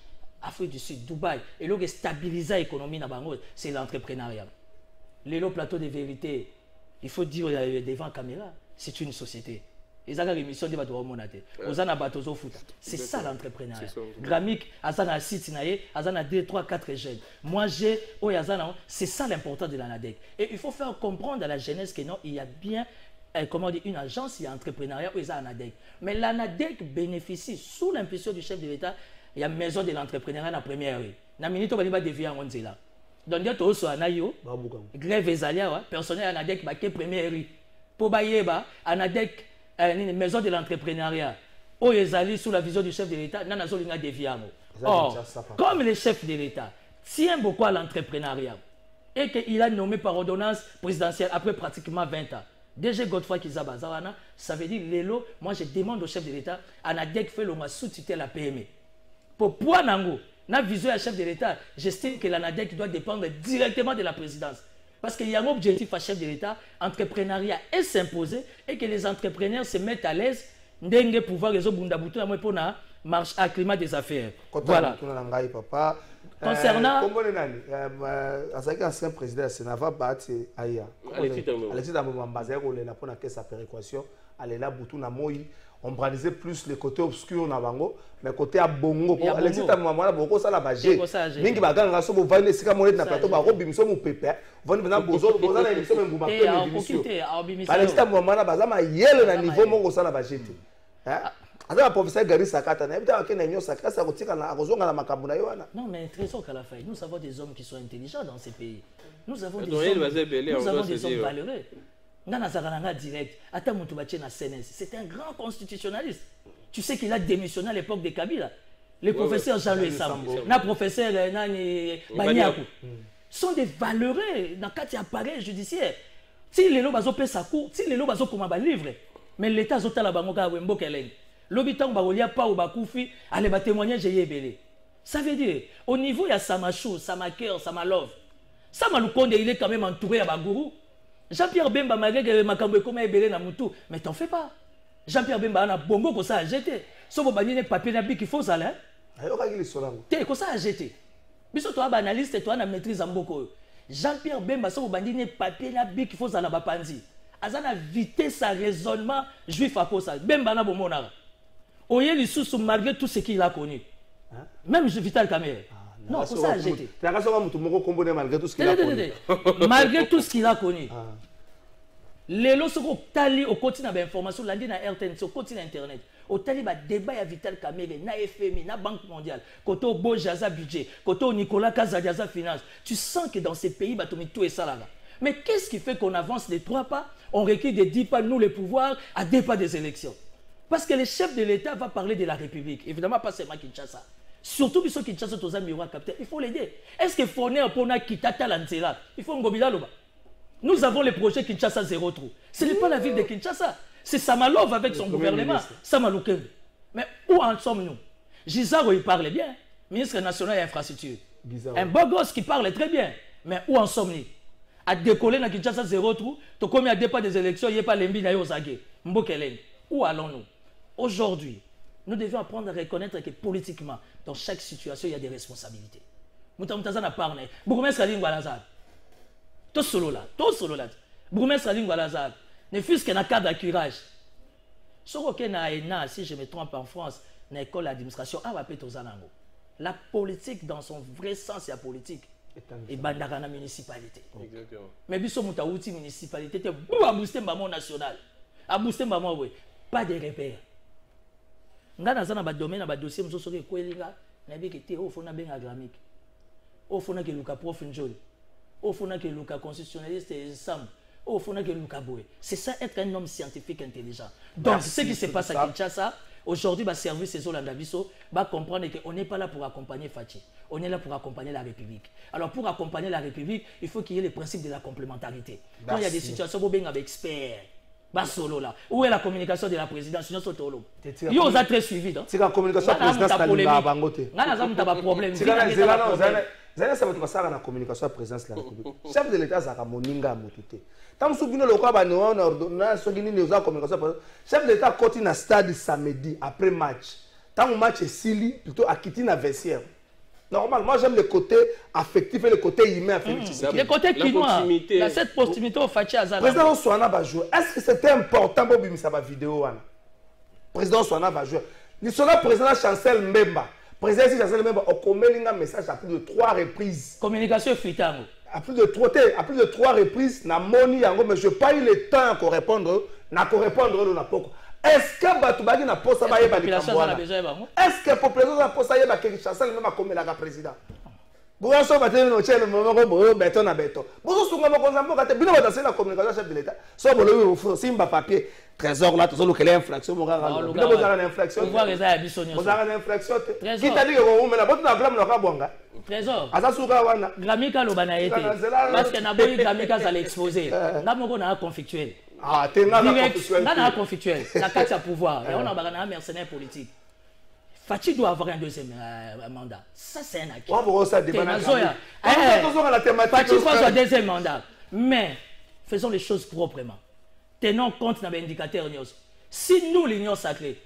Afrique du Sud, Dubaï, et là, stabiliser l'économie, c'est l'entrepreneuriat. Les plateaux de vérité, il faut dire devant la caméra, c'est une société. Ils ont une émission de c'est ça l'entrepreneuriat. Grammic, Azana site, Azana 2, 3, 4 jeunes. Moi, c'est ça l'important de l'ANADEC. Et il faut faire comprendre à la jeunesse que non, il y a bien une agence, il y a un entrepreneuriat où il y a ANADEC. Mais l'ANADEC bénéficie, sous l'impulsion du chef de l'État, il y a une maison de l'entrepreneuriat dans la première rue. Dans la minute, on va dévier en là. Donc, il y a tout ça, grève Ezalia, personnel ANADEC, qui est première rue. Pour Bayeba, ANADEC, une maison de l'entrepreneuriat, où ils allaient sous la vision du chef de l'État, n'a pas dévié. Or, comme le chef de l'État tient beaucoup à l'entrepreneuriat et qu'il a nommé par ordonnance présidentielle après pratiquement 20 ans, DG Godefroy Kizaba, ça veut dire, Lélo, moi je demande au chef de l'État, ANADEC fait le sous-tutelle la PME. Pour Nango, la vision du chef de l'État, j'estime que l'ANADEC doit dépendre directement de la présidence. Parce qu'il y a un objectif à chef de l'État, l'entrepreneuriat est s'imposer et que les entrepreneurs se mettent à l'aise de pouvoir résoudre marche à climat des affaires. Voilà. Concernant ancien président du Sénat, Alexis Tambomambaza, on brandisait plus le côté obscur na bango, mais côté à bongo. Alexis Tambomambaza, beaucoup ça la bagé. Mingi baganga so bovane sika monete na plateau ba robimso mu pepe. Vone bena bozo boza na émission même nguma pe émission. Alexis Tambomambaza baza ma yele na niveau mongo ça la bagé. Le professeur Gary Sakata, non, mais trésor qu'à la fin, nous avons des hommes qui sont intelligents dans ces pays. Nous avons des hommes valeureux. C'est un grand constitutionnaliste. Tu sais qu'il a démissionné à l'époque de Kabila. Le professeur Jean-Louis Sambo, le professeur Baniakou, sont des valeureux dans le appareil judiciaire. Si les lois ont payé sa cour, si les lois ont comme un livre, mais l'État a la banque à Wembo Keleng. L'habitant Barolia pas ou Bakoufi, allez ba témoigner j'ai yébélé. Ça veut dire, au niveau il y a Samachou, Samaker, Samalov. Samaloukonde il est quand même entouré à Bagourou. Jean-Pierre Bemba malgré Makambo comme yébélé na Moutou, mais t'en fais pas. Jean-Pierre Bemba a bongo comme ça à jeter. Sauf que les papiers n'a plus qu'il faut ça là. T'es comme ça à jeter. Biso toi analyste toi na maîtrise en beaucoup. Jean-Pierre Bemba sauf que les papiers n'a plus qu'il faut ça na bapanzi. Azana vitesse sa raisonnement juif à ça. Bemba na bomonara. Oye Lissoussou malgré tout ce qu'il a connu. Même Vital Kamerhe. Non, c'est ça a jeté. Malgré tout ce qu'il a connu. Malgré tout ce qu'il a connu. Les lots sont tali au continent d'information, lundi na RTN, au continent internet. Au tali ba débat ya Vital Kamerhe, na FMI, na Banque mondiale, côté Bojaza budget, côté Nicolas Kazadiaza finance. Tu sens que dans ces pays, bah tout est ça là. Mais qu'est-ce qui fait qu'on avance de 3 pas, on recule de 10 pas, nous les pouvoirs, à 2 pas des élections? Parce que le chef de l'État va parler de la République. Évidemment, pas seulement Kinshasa. Surtout que ceux qui Kinshasa, tous amis, il faut l'aider. Est-ce que Fournier pour Kitata Lansela? Il faut Ngobila Loba. Nous avons le projet Kinshasa Zéro Trou. Ce n'est pas la ville de Kinshasa. C'est Samalov avec son gouvernement. Samalouken. Mais où en sommes-nous? Gisaro, il parle bien. Ministre national et infrastructure. Un beau gosse qui parle très bien. Mais où en sommes-nous? À décoller dans Kinshasa Zéro Trou, tu comme il y a pas des élections, il n'y a pas l'embi na Yozage. Mbokeleng. Où allons-nous? Aujourd'hui, nous devons apprendre à reconnaître que politiquement, dans chaque situation, il y a des responsabilités. Moutamoutaza n'a pas parlé. Bourgmestre Aline Gualazad. Tout solo là. Bourgmestre Aline Gualazad. Ne fût-ce qu'un cadre d'accueillage. Si je me trompe en France, dans l'école d'administration, la politique, dans son vrai sens, c'est la politique. Et Bandarana municipalité. Exactement. Mais biso Moutaouti municipalité, c'est à booster le national. À booster le oui. Pas de repères. Nga dans un domaine, un dossier, nous sommes au fond, Grammic. Au fond, que Luka prof Njoli. Au fond, que Luka constitutionnaliste et Sam. Au fond, que Luka Boé. C'est ça être un homme scientifique intelligent. Donc, ce qui se passe à Kinshasa, aujourd'hui, le service et Zolandabiso va comprendre qu'on n'est pas là pour accompagner Fachi. On est là pour accompagner la République. Alors, pour accompagner la République, il faut qu'il y ait le principe de la complémentarité. Quand il y a des situations où on est expert, solo là. Où est la communication de la présidence? Sinon, c'est Tolo. Il y a très suivi. C'est la communication de la présidence. Il y a un problème. La communication de la présidence de la République. Chef de l'État, c'est Moninga Motute. Tant que nous avons ordonnance, chef de l'État continue à stade samedi après match. Tant que le match est sili, plutôt à quitter la vestiaire. Normal, moi j'aime le côté affectif et le côté humain. Le côté quinois, il y a cette proximité au Fachi Azana. Président Souana va jouer. Est-ce que c'était important pour bimisa ba vidéo wana? Président Souana va jouer. Le président Chancel Mbemba. Président Chancel Mbemba a communiqué un message à plus de 3 reprises. Communication fritango. À plus de 3 reprises, na moni yango, mais je n'ai pas eu le temps à répondre. Na répondre na poko. Est-ce que Batubagi n'a pas ça? Est-ce que la population n'a pas ça? Que Chancel même a commis la président. Vous avez le moment béton na béton. Vous avez la communication chef de l'État. Si vous avez un papier, trésor là, vous avez une infraction. Vous avez une infraction. Vous avez une infraction. Qui t'a dit que vous avez une trésor. Gramika lobana été. Parce que Naboyi Gramika ça l'exposer. Namoko na conflictuel. Ah, t'es là conflictuel. La carte à pouvoir. Et on a un mercenaire politique. Fachi doit avoir un deuxième mandat. Ça, c'est un acquis. On va voir ça débat. Fachi soit un deuxième mandat. Mais faisons les choses proprement. Tenons compte de l'indicateur. Si nous, l'Union sacrée,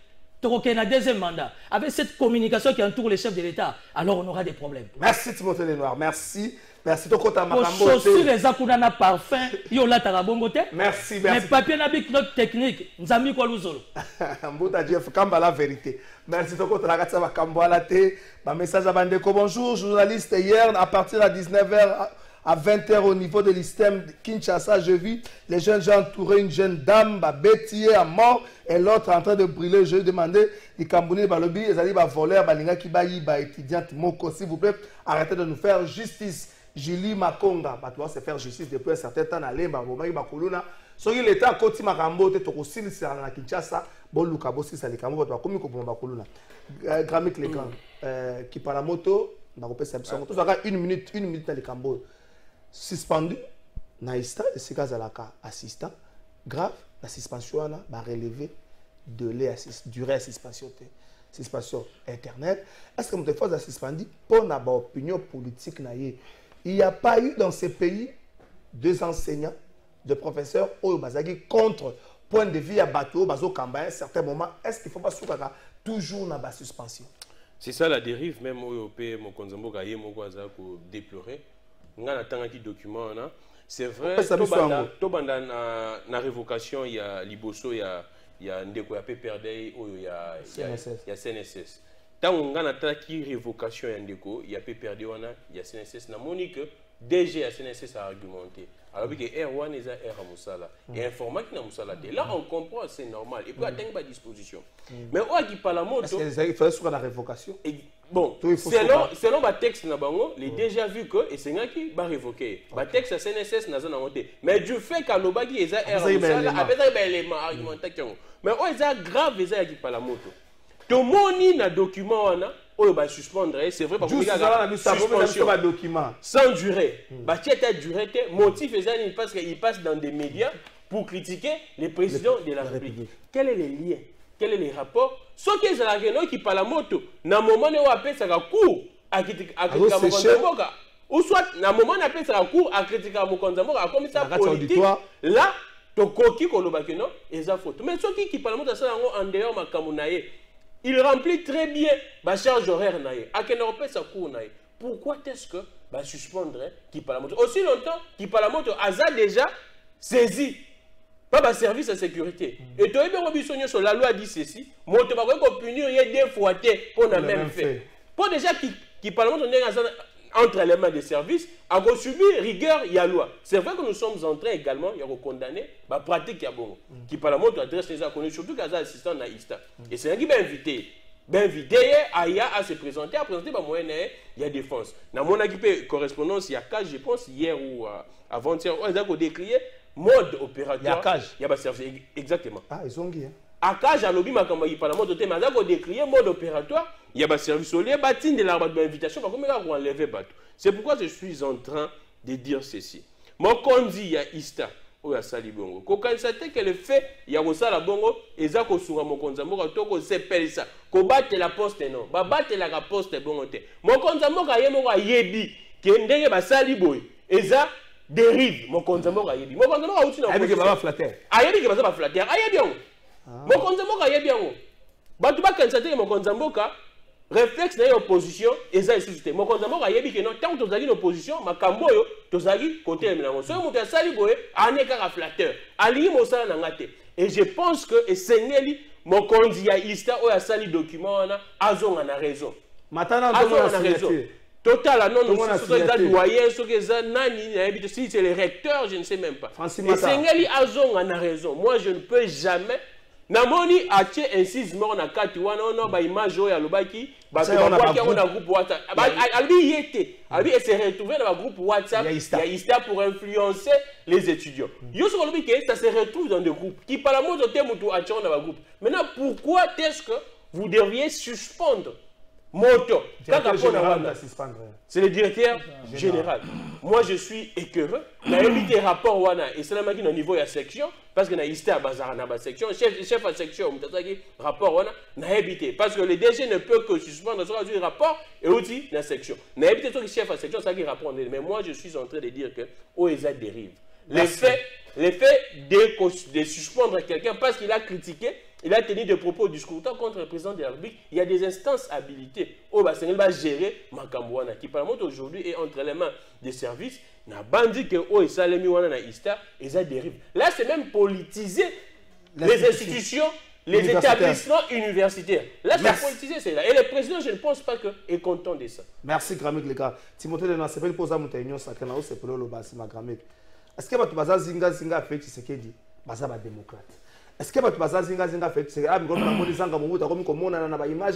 on a un deuxième mandat, avec cette communication qui entoure les chefs de l'État, alors on aura des problèmes. Merci Timothée Lenoir. Merci. Merci. Pour chaussures les akunana parfum, yo la tarabongote. Merci. Mais papier n'a pas notre technique. Nous avons mis quoi l'ouzolo. Mbouta Jeff Kamba la vérité. Merci. Toko Tarakatsa Kamba la té. Message à Bandeko. Bonjour, journaliste. Hier, à partir de 19h à 20h au niveau de l'ISTEM Kinshasa, je vis les jeunes gens entourer une jeune dame, bétier à mort, et l'autre en train de brûler. Je demandais, les Kambouni, Balobi, les alliés, voleurs, Balinga, Kibayi, étudiante, Moko, s'il vous plaît, arrêtez de nous faire justice. Julie Makonga, bah, tu vas se faire justice depuis un certain temps à l'Emba, Bakoluna. So il était à côté Marambo, tu as aussi à Kinshasa, bon Luka Bossi, ça les Kambo, tu as commis comme Bakoluna. Grammy Clécan, qui par la moto, on a repéré ça. Tu as une minute dans les Kambo. Suspendu, Naïsta, c'est cas à la assistant, grave, la suspension va relever de durée à suspension Internet. Est-ce que nous devons suspendre pour notre opinion politique? Il n'y a pas eu dans ces pays deux enseignants, deux professeurs au Bazagi contre point de vue à bateau, Bazo Kamba à un certain moment. Est-ce qu'il ne faut pas toujours dans suspension? C'est ça la dérive, même au pays, mon Konzambo Gaye, mon Kwaza, pour déplorer. On a un document. C'est vrai, Tobanda na révocation, il y a Liboso, il y a Ndeko, il y a CNSS. Tant on a une révocation, il y a PPRD, il y a CNSS. Na Monique, DG à CNSS a argumenté. Alors que R1 est à Moussala. Et informatique na Moussala. Là, on comprend, c'est normal. Et puis, atteindre ma disposition. Mais où est-ce qu'il la moto? Il fallait sur la révocation. Bon, selon le texte, les déjà vu que c'est un qui va révoquer. Le texte CNSS n'a pas monté. Mais du fait qu'à l'Obagi, il y a un argumentation. Mais où est-ce grave, il y a la moto? Tout le monde a un document, on va suspendre. C'est vrai parce que un document sans durée. Durée, motif parce qu'il passe dans des médias pour critiquer les présidents de la République. Quel est le lien? Quel est le rapport? Ce qui est la réunion qui parle la moto, dans le moment où on appelle ça cours à critiquer Mokonzamoka, ou soit dans le moment où on appelle ça cours à critiquer Mokonzamoka, comme ça politique, là, tu coquille qu'on le bakeno, et ça faute. Mais ceux qui parlent de ça en dehors de Kamunaye, il remplit très bien la charge horaire naïe. À quel moment ça court naïe? Pourquoi est-ce que suspendre qui parle la moto? Aussi longtemps qui parle la moto, a déjà saisi. Pas de service de sécurité. Et tu as bien sur la loi dit ceci, moi tu vas punir deux fois pour le même fait. Pour déjà qui parle entre les mains des services, à subir rigueur, il y a loi. C'est vrai que nous sommes en train également, il y a condamné la pratique qui a bon. Qui parle de adresse les inconnus, surtout qu'à assistant à ISTA. Et c'est un qui m'a invité. ben invité à se présenter, à présenter ma moyenne, il y a défense. Dans mon équipe correspondance, il y a CAGE, je pense, hier ou avant-hier, on a décrié mode opératoire. Il y a CAGE. Il y a service, exactement. Ah, ils ont dit. À CAGE, à l'objet, il y a mode opératoire, mais on a décrié mode opératoire. Il y a service au lieu, bâtine de l'invitation, comme il a enlevé bateau. C'est pourquoi je suis en train de dire ceci. Moi, quand on dit il y a Ista, ou ya sali bongo ko kansate que le fait ya ko sala bongo eza ko sunga mokonza moko to ko sepelisa ko battre la poste non ba battre la poste bongo te mokonza moko ayemo ko ayebi ke ndenge ba sali boy eza dérive mokonza moko ayebi mokonza moko auti na ayebi ke ba flatter ayebi ke ba flatter ayebi yango mokonza moko ayebi yango batu ba kansate ke mokonza moko réflexe na opposition eza ici mokonza moko ayebi ke non tant que tozali na opposition makambo yo tozali côté ya milango so moto asali boye ane kaka flatteur ali mosala na ngate et je pense que esengeli mokonzi ya Ista oyo asali document wana azonga na raison matana azonga na raison total non non so eza doyen so eza nani nayebi si c'est le recteur je ne sais même pas esengeli azonga na raison moi je ne peux jamais namoni atie insiste mort na kati wana ono ba image oyo alobaki ba ko na groupe WhatsApp albi yete albi se retrouver dans le groupe WhatsApp ya Ista pour influencer les étudiants yo so lobi que ça se retrouve dans des groupes qui par la mode te mutu atie dans le groupe maintenant pourquoi est-ce que vous devriez suspendre moto c'est le directeur général. Moi je suis écœureux na évité rapport wana et c'est là au niveau de la section parce que na Ista bazar na section chef à section mutazaki rapport wana na évité parce que le DG ne peut que suspendre sur le rapport et aussi la section na évité que chef à section ça qui répond mais moi je suis en train de dire que OESA dérive l'effet de suspendre quelqu'un parce qu'il a critiqué. Il a tenu des propos discutants contre le président de la République. Il y a des instances habilitées. Au Bassénel va gérer Makambouana qui, par exemple, aujourd'hui est entre les mains des services. N'a bandit que O et Salemi Wana na Ista, et ça dérive. Là, c'est même politiser les institutions, les établissements universitaires. Là, c'est politiser, c'est là. Et le président, je ne pense pas qu'il est content de ça. Merci, Gramik, les gars. Timothée de Nassepel pose à Moutaignon, Sakana, c'est pour le Bassi, ma Gramik. Est-ce que tu vas zinga fait ce qu'il dit? Bazaba démocrate. Est-ce que tu vas zinga fait ce qu'il dit? Comme on dit, Zanga Mobuta, comme on a une image,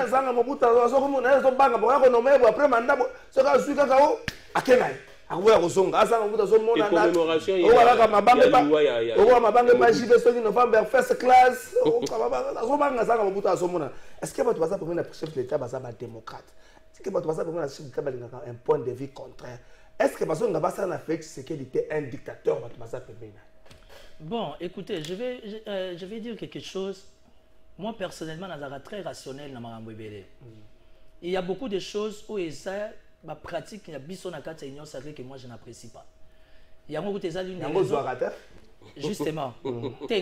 Zanga Mobuta, comme on a une banque, on a nommé après mandat, ce que je suis Kakao, à Kenai. Akoya kozonga Zanga Mobuta zo mona na commémoration ya wala mabambe ba o mabambe ba jibe so November first class o zo banga Zanga Mobuta zo mona. Est-ce que tu vas ça pour un chef de l'État bazaba démocrate? Est-ce que tu vas ça pour un chef de l'État un point de vue contraire? Est-ce que parce qu'on a ça fait c'est qu'il était un dictateur Bon, écoutez, je vais dire quelque chose. Moi, personnellement, je suis très rationnel dans ma il y a beaucoup de choses où ma pratique, il y a beaucoup de union sacrée que moi, je n'apprécie pas. Il y a beaucoup de choses. Justement. Je vais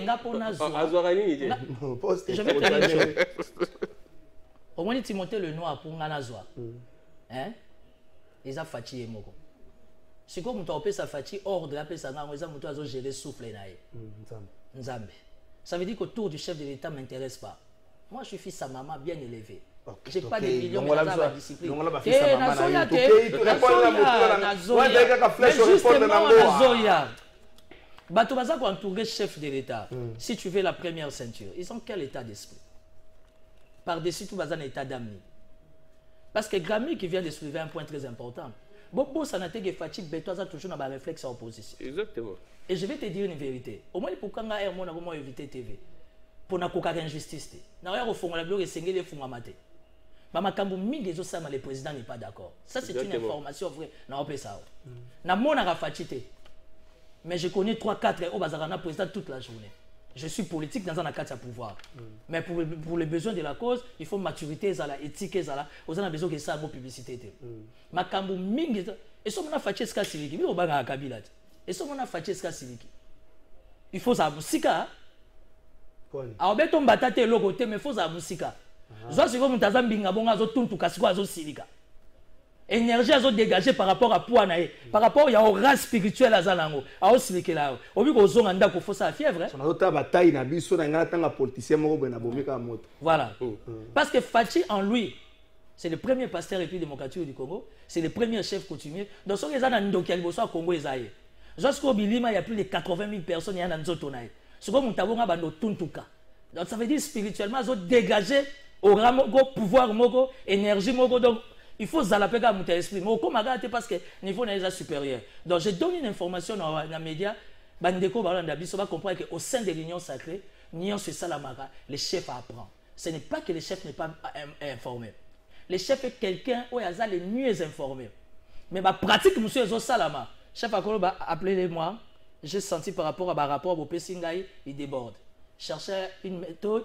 te dire une chose. Au moins, Timothée le noir pour Nganazwa. Hein? Ils ont fatigué. C'est comme tu as sa fatigue hors de la paix, ça a géré souffle. Nzambe. Ça veut dire qu'autour du chef de l'État ne m'intéresse pas. Moi, je suis fils à maman bien élevé. Je n'ai pas de millions, mais dans ma discipline. Batobaza entouré chef de l'État. Si tu veux la première ceinture, ils ont quel état d'esprit? Par-dessus tout, un état d'âme. Parce que Grammy qui vient de soulever un point très important. Beaucoup ça n'a été que fatigue, mais toi, ça toujours dans ma réflexe en opposition. Exactement. Et je vais te dire une vérité. Au moins, pour quand on a évité TV, pour n'a qu'aucune injustice. N'a rien au fond, on a bloqué les fonds à mater. Mais quand le président n'est pas d'accord. Ça, c'est une information vraie. Non, on ça. N'a mon fatigué. Mais je connais 3-4 au Bazarana président toute la journée. Je suis politique dans un cadre à pouvoir. Mais pour les besoins de la cause, il faut maturité, éthique, on a besoin que ça ait publicité. Mais quand vous mingi, et si on a fait ce siliki, il faut pas Kabila. Et si on a fait ce siliki, il faut ça musika. Alors ben ton batate logo te, mais il faut ça musika. Soit si vous m'entendez binga bonga zo tuntu kasiko zo silika. Énergie à dégager par rapport à Pouanae, par rapport à aura spirituelle à Zalango, à Osilike là. Au vu qu'on a un faut ça fièvre. On a autre bataille na biso na ngata nga politicien moko na bomeka moto. Voilà. Parce que Fachi en lui, c'est le premier pasteur République démocratique du Congo, c'est le premier chef coutumier. Dans ce cas-là, dans le Congo, jusqu'au Bilima, il y a plus de 80 000 personnes qui sont dans Zotonaï. Ce qu'on a bando tuntuka. Donc ça veut dire spirituellement, ils ont dégagé au pouvoir, au énergie, donc il faut zalapeka à mon esprit. Mais comme parce que niveau n'est pas supérieur. Donc je donne une information dans les médias, bandeko balandabiso va comprendre qu'au sein de l'union sacrée, l'union c'est ça la mara, le chef apprend. Ce n'est pas que le chef n'est pas informé. Le chef est quelqu'un où il y a les mieux informés. Mais ma pratique, monsieur Ezo Salama, chef Akolo va appeler moi. J'ai senti par rapport à rapport au Pessingaï, il déborde. Chercher une méthode,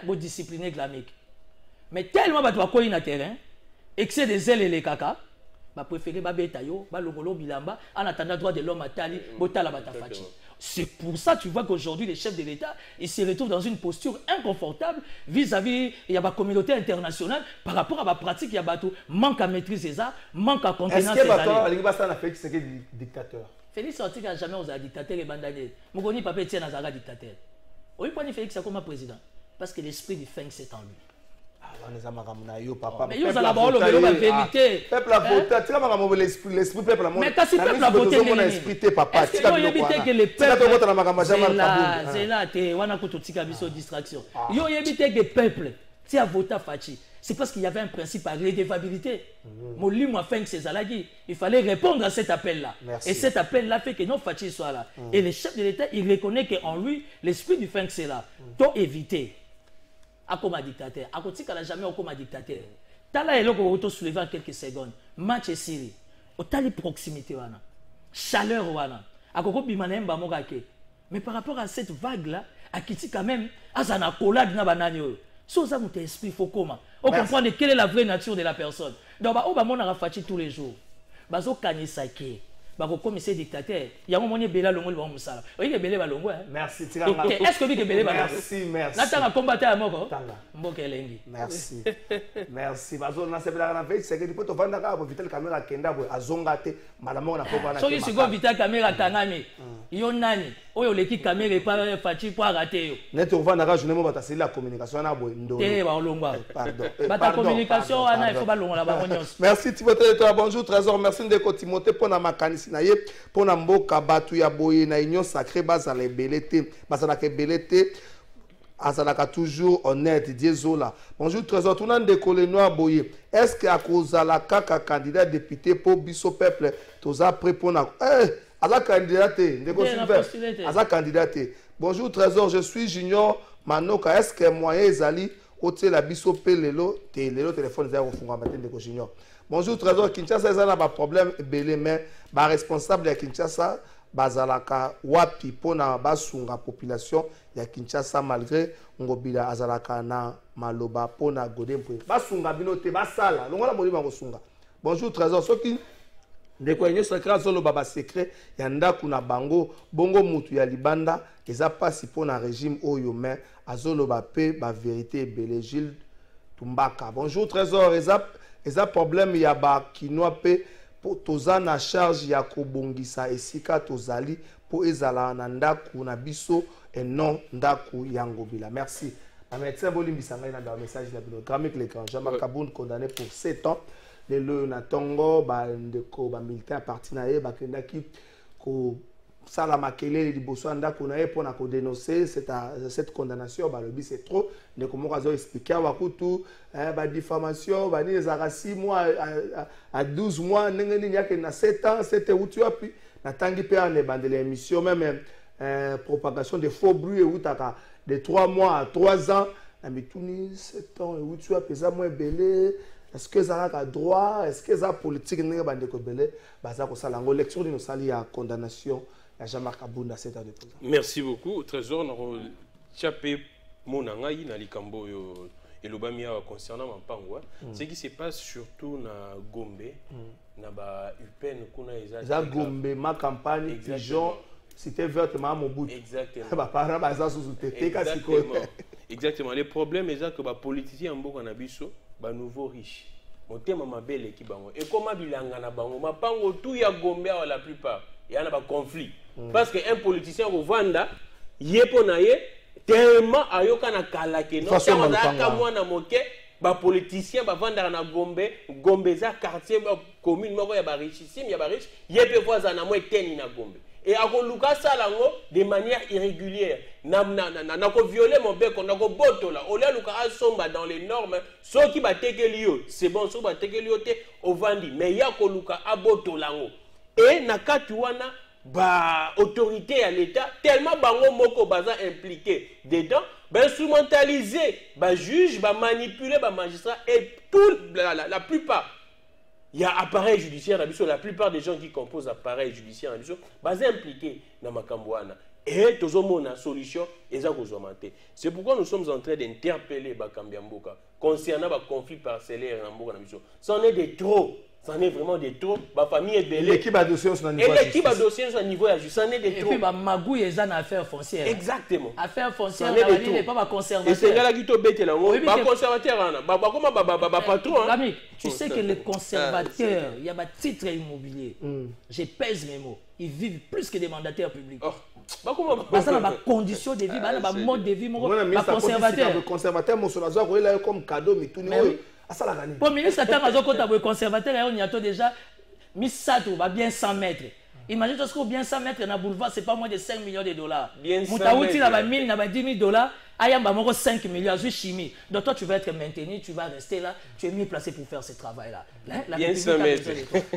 pour discipliner glamique. Mais tellement tu vas courir dans le terrain, excès des ailes et les caca, bah préférer babetayo, bah longolo bilamba, en attendant droit de l'homme à tali, botala batafachi. C'est pour ça tu vois qu'aujourd'hui les chefs de l'État ils se retrouvent dans une posture inconfortable vis-à-vis il y a la communauté internationale par rapport à la pratique il y a bateau manque à maîtriser ça, manque à contenance. Est-ce que Bato a fait c'est dictateur? Félix Sorti n'a jamais osé dictateur et bandanier. Mogoni papa tient Nazara dictateur. Oui, pourquoi Félix comme président? Parce que l'esprit du Feng c'est en lui. Papa. Mais il y a la parole la vérité. Peuple a voté. Tu as l'esprit peuple a mais quand si peuple a voté l'esprit papa. Tu as évité que le peuple c'est là tu wana kutotika biso distraction. Yo évité que le peuple tu as voté Fachi. C'est parce qu'il y avait un principe à redevabilité. Moli moi fin ces alagi, il fallait répondre à cet appel là. Et cet appel là fait que non Fachi soit là. Et le chef de l'État il reconnaît que en lui l'esprit du Feng c'est là. Donc éviter comme dictateur, à côté qu'elle n'a jamais comme dictateur. Tala est là qu'on va soulever en quelques secondes. Match et Syrie. Au tali proximité wana, chaleur wana. À côté bimane mba mogake. Mais par rapport à cette vague là, à Kiti quand même, azana collade na banani yo. So ça mon esprit faut comment? On comprend quelle est la vraie nature de la personne. Donc bah on va mon arafati tous les jours. Bazo kanisake. Bako commissaire dictateur yango moni bela longo le musala oyi bele balongo merci tiranga est-ce que bi ke bele balongo merci na tanga combattre à moko mboka elengi merci bazo na sebela na veille c'est que tu peux te vendre ka pour vitel caméra kenda bo azonga te malamo na poko na so si go vitel caméra tangami yo nani oyo leki caméra pa fachi po rater yo net to vendre ka journée mo bata c'est la communication na bo ndo te ba olongo pardon bata communication ana il faut ba longo la ba nyonso merci Timothée toi bonjour Trésor merci ndeko Timothée pour na makanisi na ye pour na mboka batu ya boye na union sacrée bazala ebelete bazala ke belete azalaka toujours honnête Diezola bonjour Trésor tout nande kolé noir boye est-ce que akozala kaka candidat député pour biso peuple toza prêt pour na aza candidat ndeko Sylvain aza candidat bonjour Trésor je suis Junior Manoka est-ce que moyen ezali otela biso pe lelo téléphone za kofunga matin ndeko Junior bonjour Trésor Kinshasa ezana ba problème belé mais ba responsable ya Kinshasa bazalaka wapi pona basunga population ya Kinshasa malgré ngobila azalaka na maloba pona godempo basunga binote basala longola molima kosunga bonjour Trésor soki ndeko yenyo secret zolo baba secret ya ndaku na bango bongo mutu ya libanda eza pasi pona régime oyo mais azolo ba pe ba vérité belé Gilles Tumbaka bonjour Trésor eza problème ya ba kinoa pe toza na charge ya kobongisa esika tozali po ezala na ndaku na biso et non ndaku ya ngobila merci na médecin bolimbisa ngai na ba message na bino gramique l'écran Jean-Marc Kaboun condamné pour 7 ans le na tongo ba ndeko ba militaire parti na ye ba kendaki ko sala makele liboso ndako na ye pona ko dénoncer cette condamnation ba lobi c'est trop ndeko moko azo expliquer wa kutu ba diffamation ba ni ezaka 6 mois à 12 mois ndenge ni yake na 7 ans c'était utu api na tangi pe en bandele émission même propagation de faux bruits utaka de 3 mois à 3 ans na mituni 7 ans utu api za moins belé. Est-ce que ça a droit? Est-ce que ça a politique? Lecture de nos sali à condamnation. Jean-Marc Abunda, 7 ans de prison. Merci beaucoup. Trésor, nous avons mon angaï na likambo et l'obamia concernant Mampangwa. Ce qui se passe surtout na Gombe, na ba UPN kuna eza Gombe ma campagne Pigeon cité verte ma Mobutu. Exactement. Ba para ba za sous tété ka siko. Exactement. Le problème est que les politiciens en Mboka na biso ba nouveau riche. Motema mabele ki bango. Et comment bilanga na bango mapango tout ya Gombe à la plupart. Il y a un conflit. Parce qu'un politicien au Vanda, yeponaye tellement ayoka na kalake non ça ka mwana moke ba politicien ba vanda na Gombe, Gombe za quartier commune moko ya ba richissime ya ba riche, yepe voisin na mo eteni na Gombe. et à koluka salango de manière irrégulière na ko violer mon bec on a ko botola o la luka asomba dans les normes ceux qui ba tekeli yo c'est bon ceux ba tekeli yo te au vandi mais ya koluka abotolango et na kati wana ba autorité à l'état tellement bango moko baza impliqué dedans ba instrumentaliser ba juge ba manipuler ba magistrat et tout la plupart il y a appareil judiciaire la plupart des gens qui composent appareil judiciaire basé impliqué dans Makambouana et toujours la solution est à augmenter. C'est pourquoi nous sommes en train d'interpeller Bakambiamboka concernant le conflit parcellaire en Mboka. C'en est de trop. C'en est vraiment de trop. Ma famille est belle. L'équipe a dossier sur le niveau. Et l'équipe a dossier sur le niveau de la justice. C'en est de trop. Et puis, Magou est en affaires foncières. Exactement. Affaires foncières, on n'est pas conservateur. Et c'est là qui te bête là. Pas conservateur. Pas patron. Tu sais que les conservateurs, il y a des titres immobiliers. Je pèse mes mots. Ils vivent plus que des mandataires publics. Parce que la condition de vie, la mode de vie, les conservateurs. Le conservateur, il a comme cadeau, mais tout le monde. Pour le ministre, quand tu es conservateur, on y a déjà mis ça, bien 100 mètres. Imagine que bien 100 mètres dans le boulevard, ce n'est pas moins de 5 millions de dollars. Bien 100 mètres. Tu as 1000, 10 000 dollars, il y a 5 millions, c'est chimie. Donc toi, tu vas être maintenu, tu vas rester là, tu es mieux placé pour faire ce travail-là. Bien 100 mètres.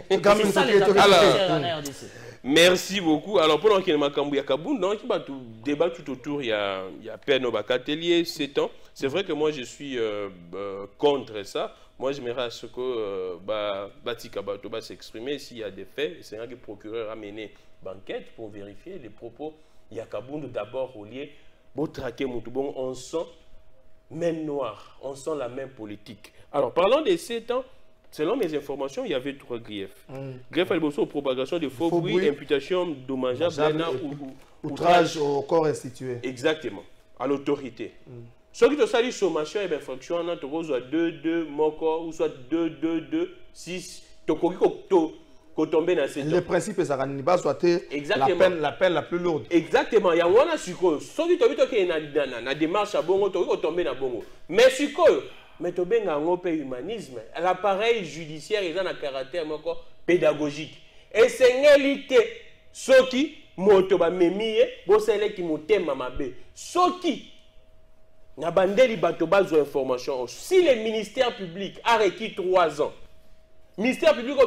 C'est ça les applications en RDC. Merci beaucoup. Alors, pendant qu'il y a Makambouya Kaboun, donc il va tout débat tout autour, il y a Peno Bakatelier, 7 ans. C'est vrai que moi, je suis contre ça. Moi, j'aimerais à ce que Batika Batoba s'exprimer s'il y a des faits. C'est un que le procureur a mené l'enquête pour vérifier les propos. Il y a Kaboun d'abord au lieu. Bon, on sent même noir, on sent la même politique. Alors, parlant des 7 ans, selon mes informations, il y avait 3 griefs. Grief à l'ébauche, propagation de faux bruits, imputation dommageable, outrage au corps institué. Exactement, à l'autorité. Ce qui te salit sommation et infraction, on a 2-2 moko ou soit 2-2-2 6 le principe est la peine la plus lourde. Exactement. Il y a un suko. Ce qui te na démarche à bongo, tu tomber na bongo. Mais suko, mais tu benga un humanisme. L'appareil judiciaire est un caractère pédagogique. Et c'est une réalité. Ce qui motoba memie, bo sele qui motema mabe. Ce qui na bandeli batoba zo information. Si le ministère public a requis 3 ans. Le ministère public a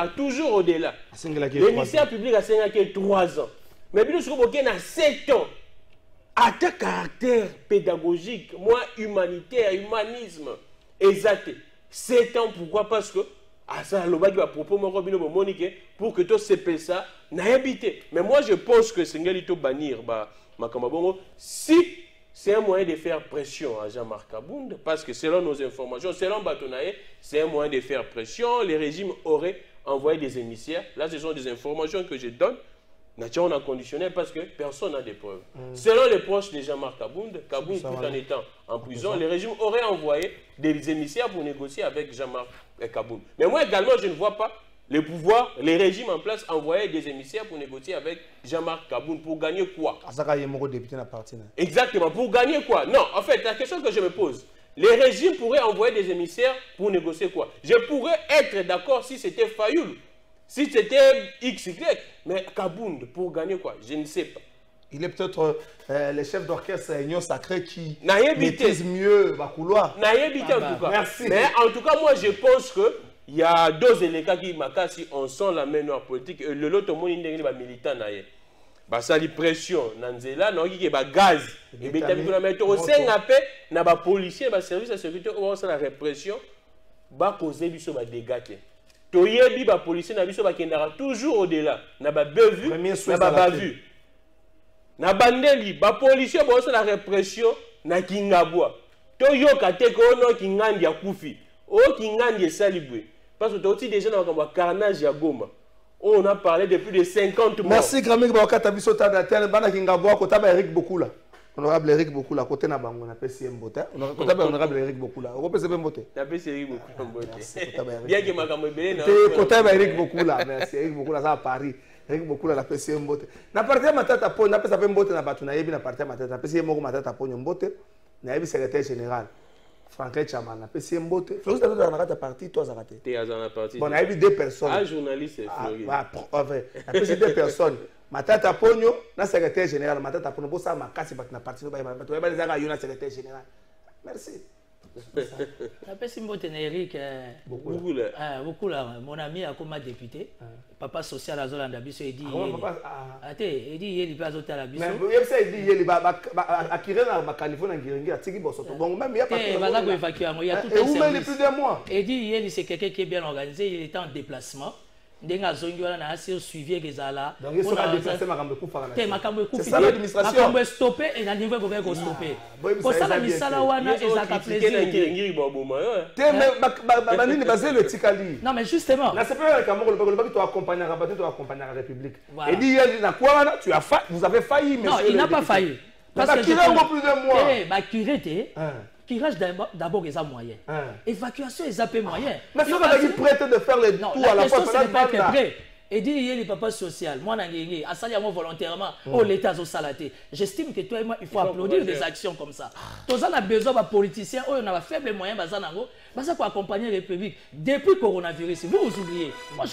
toujours au-delà. Le ministère public a 3 ans. Mais il y a 7 ans. À ta caractère pédagogique, moi, humanitaire, humanisme, exact. 7 ans, pourquoi? Parce que ça va propos pour que tout ce ça n'a habité. Mais moi, je pense que c'est un bannir si c'est un moyen de faire pression à Jean-Marc Kabound, parce que selon nos informations, selon Batonaye, c'est un moyen de faire pression. Les régimes auraient envoyé des émissaires. Là, ce sont des informations que je donne. On a conditionné parce que personne n'a des preuves. Selon les proches de Jean-Marc Kabound, Kabound tout en étant en prison, les régimes auraient envoyé des émissaires pour négocier avec Jean-Marc Kabound. Mais moi également, je ne vois pas les pouvoirs, les régimes en place envoyaient des émissaires pour négocier avec Jean-Marc Kabound. Pour gagner quoi? Exactement. Pour gagner quoi? Non, en fait, la question que je me pose, les régimes pourraient envoyer des émissaires pour négocier quoi? Je pourrais être d'accord si c'était Fayoul, si c'était XY, mais Kabound, pour gagner quoi? Je ne sais pas. Il est peut-être le chef d'orchestre Union Sacrée qui maîtrise mieux ma couloir. En tout cas. Merci. Mais en tout cas, moi, je pense que il y a 2 éléments qui m'accordent si on sent la main noire politique. Le lot, tout le monde est militant. Ça a pression. Nanzela, il y a gaz. Et bien, au sein de la policier, le service de sécurité, on a la répression. Va causer des dégâts. Les policiers toujours au-delà. On a bevu, on a vu. Na bandeli, ba policier ont la répression na Kingabwa. Toyo kateko no Kingandi ya kufi. O Kingandi salibwe. Parce que tu as aussi déjà dans le carnage à Goma. On a parlé de plus de 50 morts. Merci, Grammy Bakata Bisota Datel, Bana Kingabwa, Kotaba Eric Bokula. Honorable Eric Bokula, côté na bango, on appelle CM Bota. Honorable Eric Bokula. On appelle CM Bota. On appelle Eric Bokula. Bien que ma caméra. Kotaba Eric Bokula. Merci, Eric Bokula, ça à Paris. Eric Bokula, la CM Bota. Na partie matata po, na pesa pe Mbote na batu na yebi na partie matata. Na pesa yemo matata po nyombote. Na yebi secrétaire général. Franck Chamana, c'est un beau. Florus dans la partie, toi, ça raté. Tu es dans la partie. Bon, on a eu 2 personnes. Ah, journaliste, c'est Florus. Après, 2 personnes. Ma tante Pogno, la secrétaire générale, ma tante Pogno, ça m'a cassé parce que la partie, tu vas les avoir la secrétaire générale. Merci. Après, si je Eric, beaucoup là, mon ami a comme député, papa social à Zolanda Bisso, il dit il dit il va à la Bisso. Mais il sait il va à Kirel à Californie, il a tiré Bosso. Bon, même il y a pas il y a tout un service. Plus de mois. Il dit il c'est quelqu'un qui est bien organisé, il est en déplacement. Ndenga zongi wana na asi suivi ezala donc il sera déplacé makambo ku fara te makambo ku c'est ça l'administration makambo stopper et na niveau ko stopper pour ça la misala wana ezaka plaisir te mais banini basé le tikali non mais justement na c'est pas le Cameroun le Baki tu accompagner la Rabat tu accompagner la République et dit il na quoi tu as vous avez failli mais non il n'a pas failli parce que il a plus de mois bah curé tirage d'abord les moyens. Évacuation les AP moyens. Mais c'est pas qu'il prête de faire les tout à la fois. C'est pas que prêt. Et dit il y a les papas social. Moi n'engagé à salir moi volontairement au l'état au salaté. J'estime que toi et moi il faut applaudir des actions comme ça. Tous on a besoin de politiciens, on a faible moyen bazanango, baza pour accompagner les publics depuis coronavirus. Vous oubliez. Moi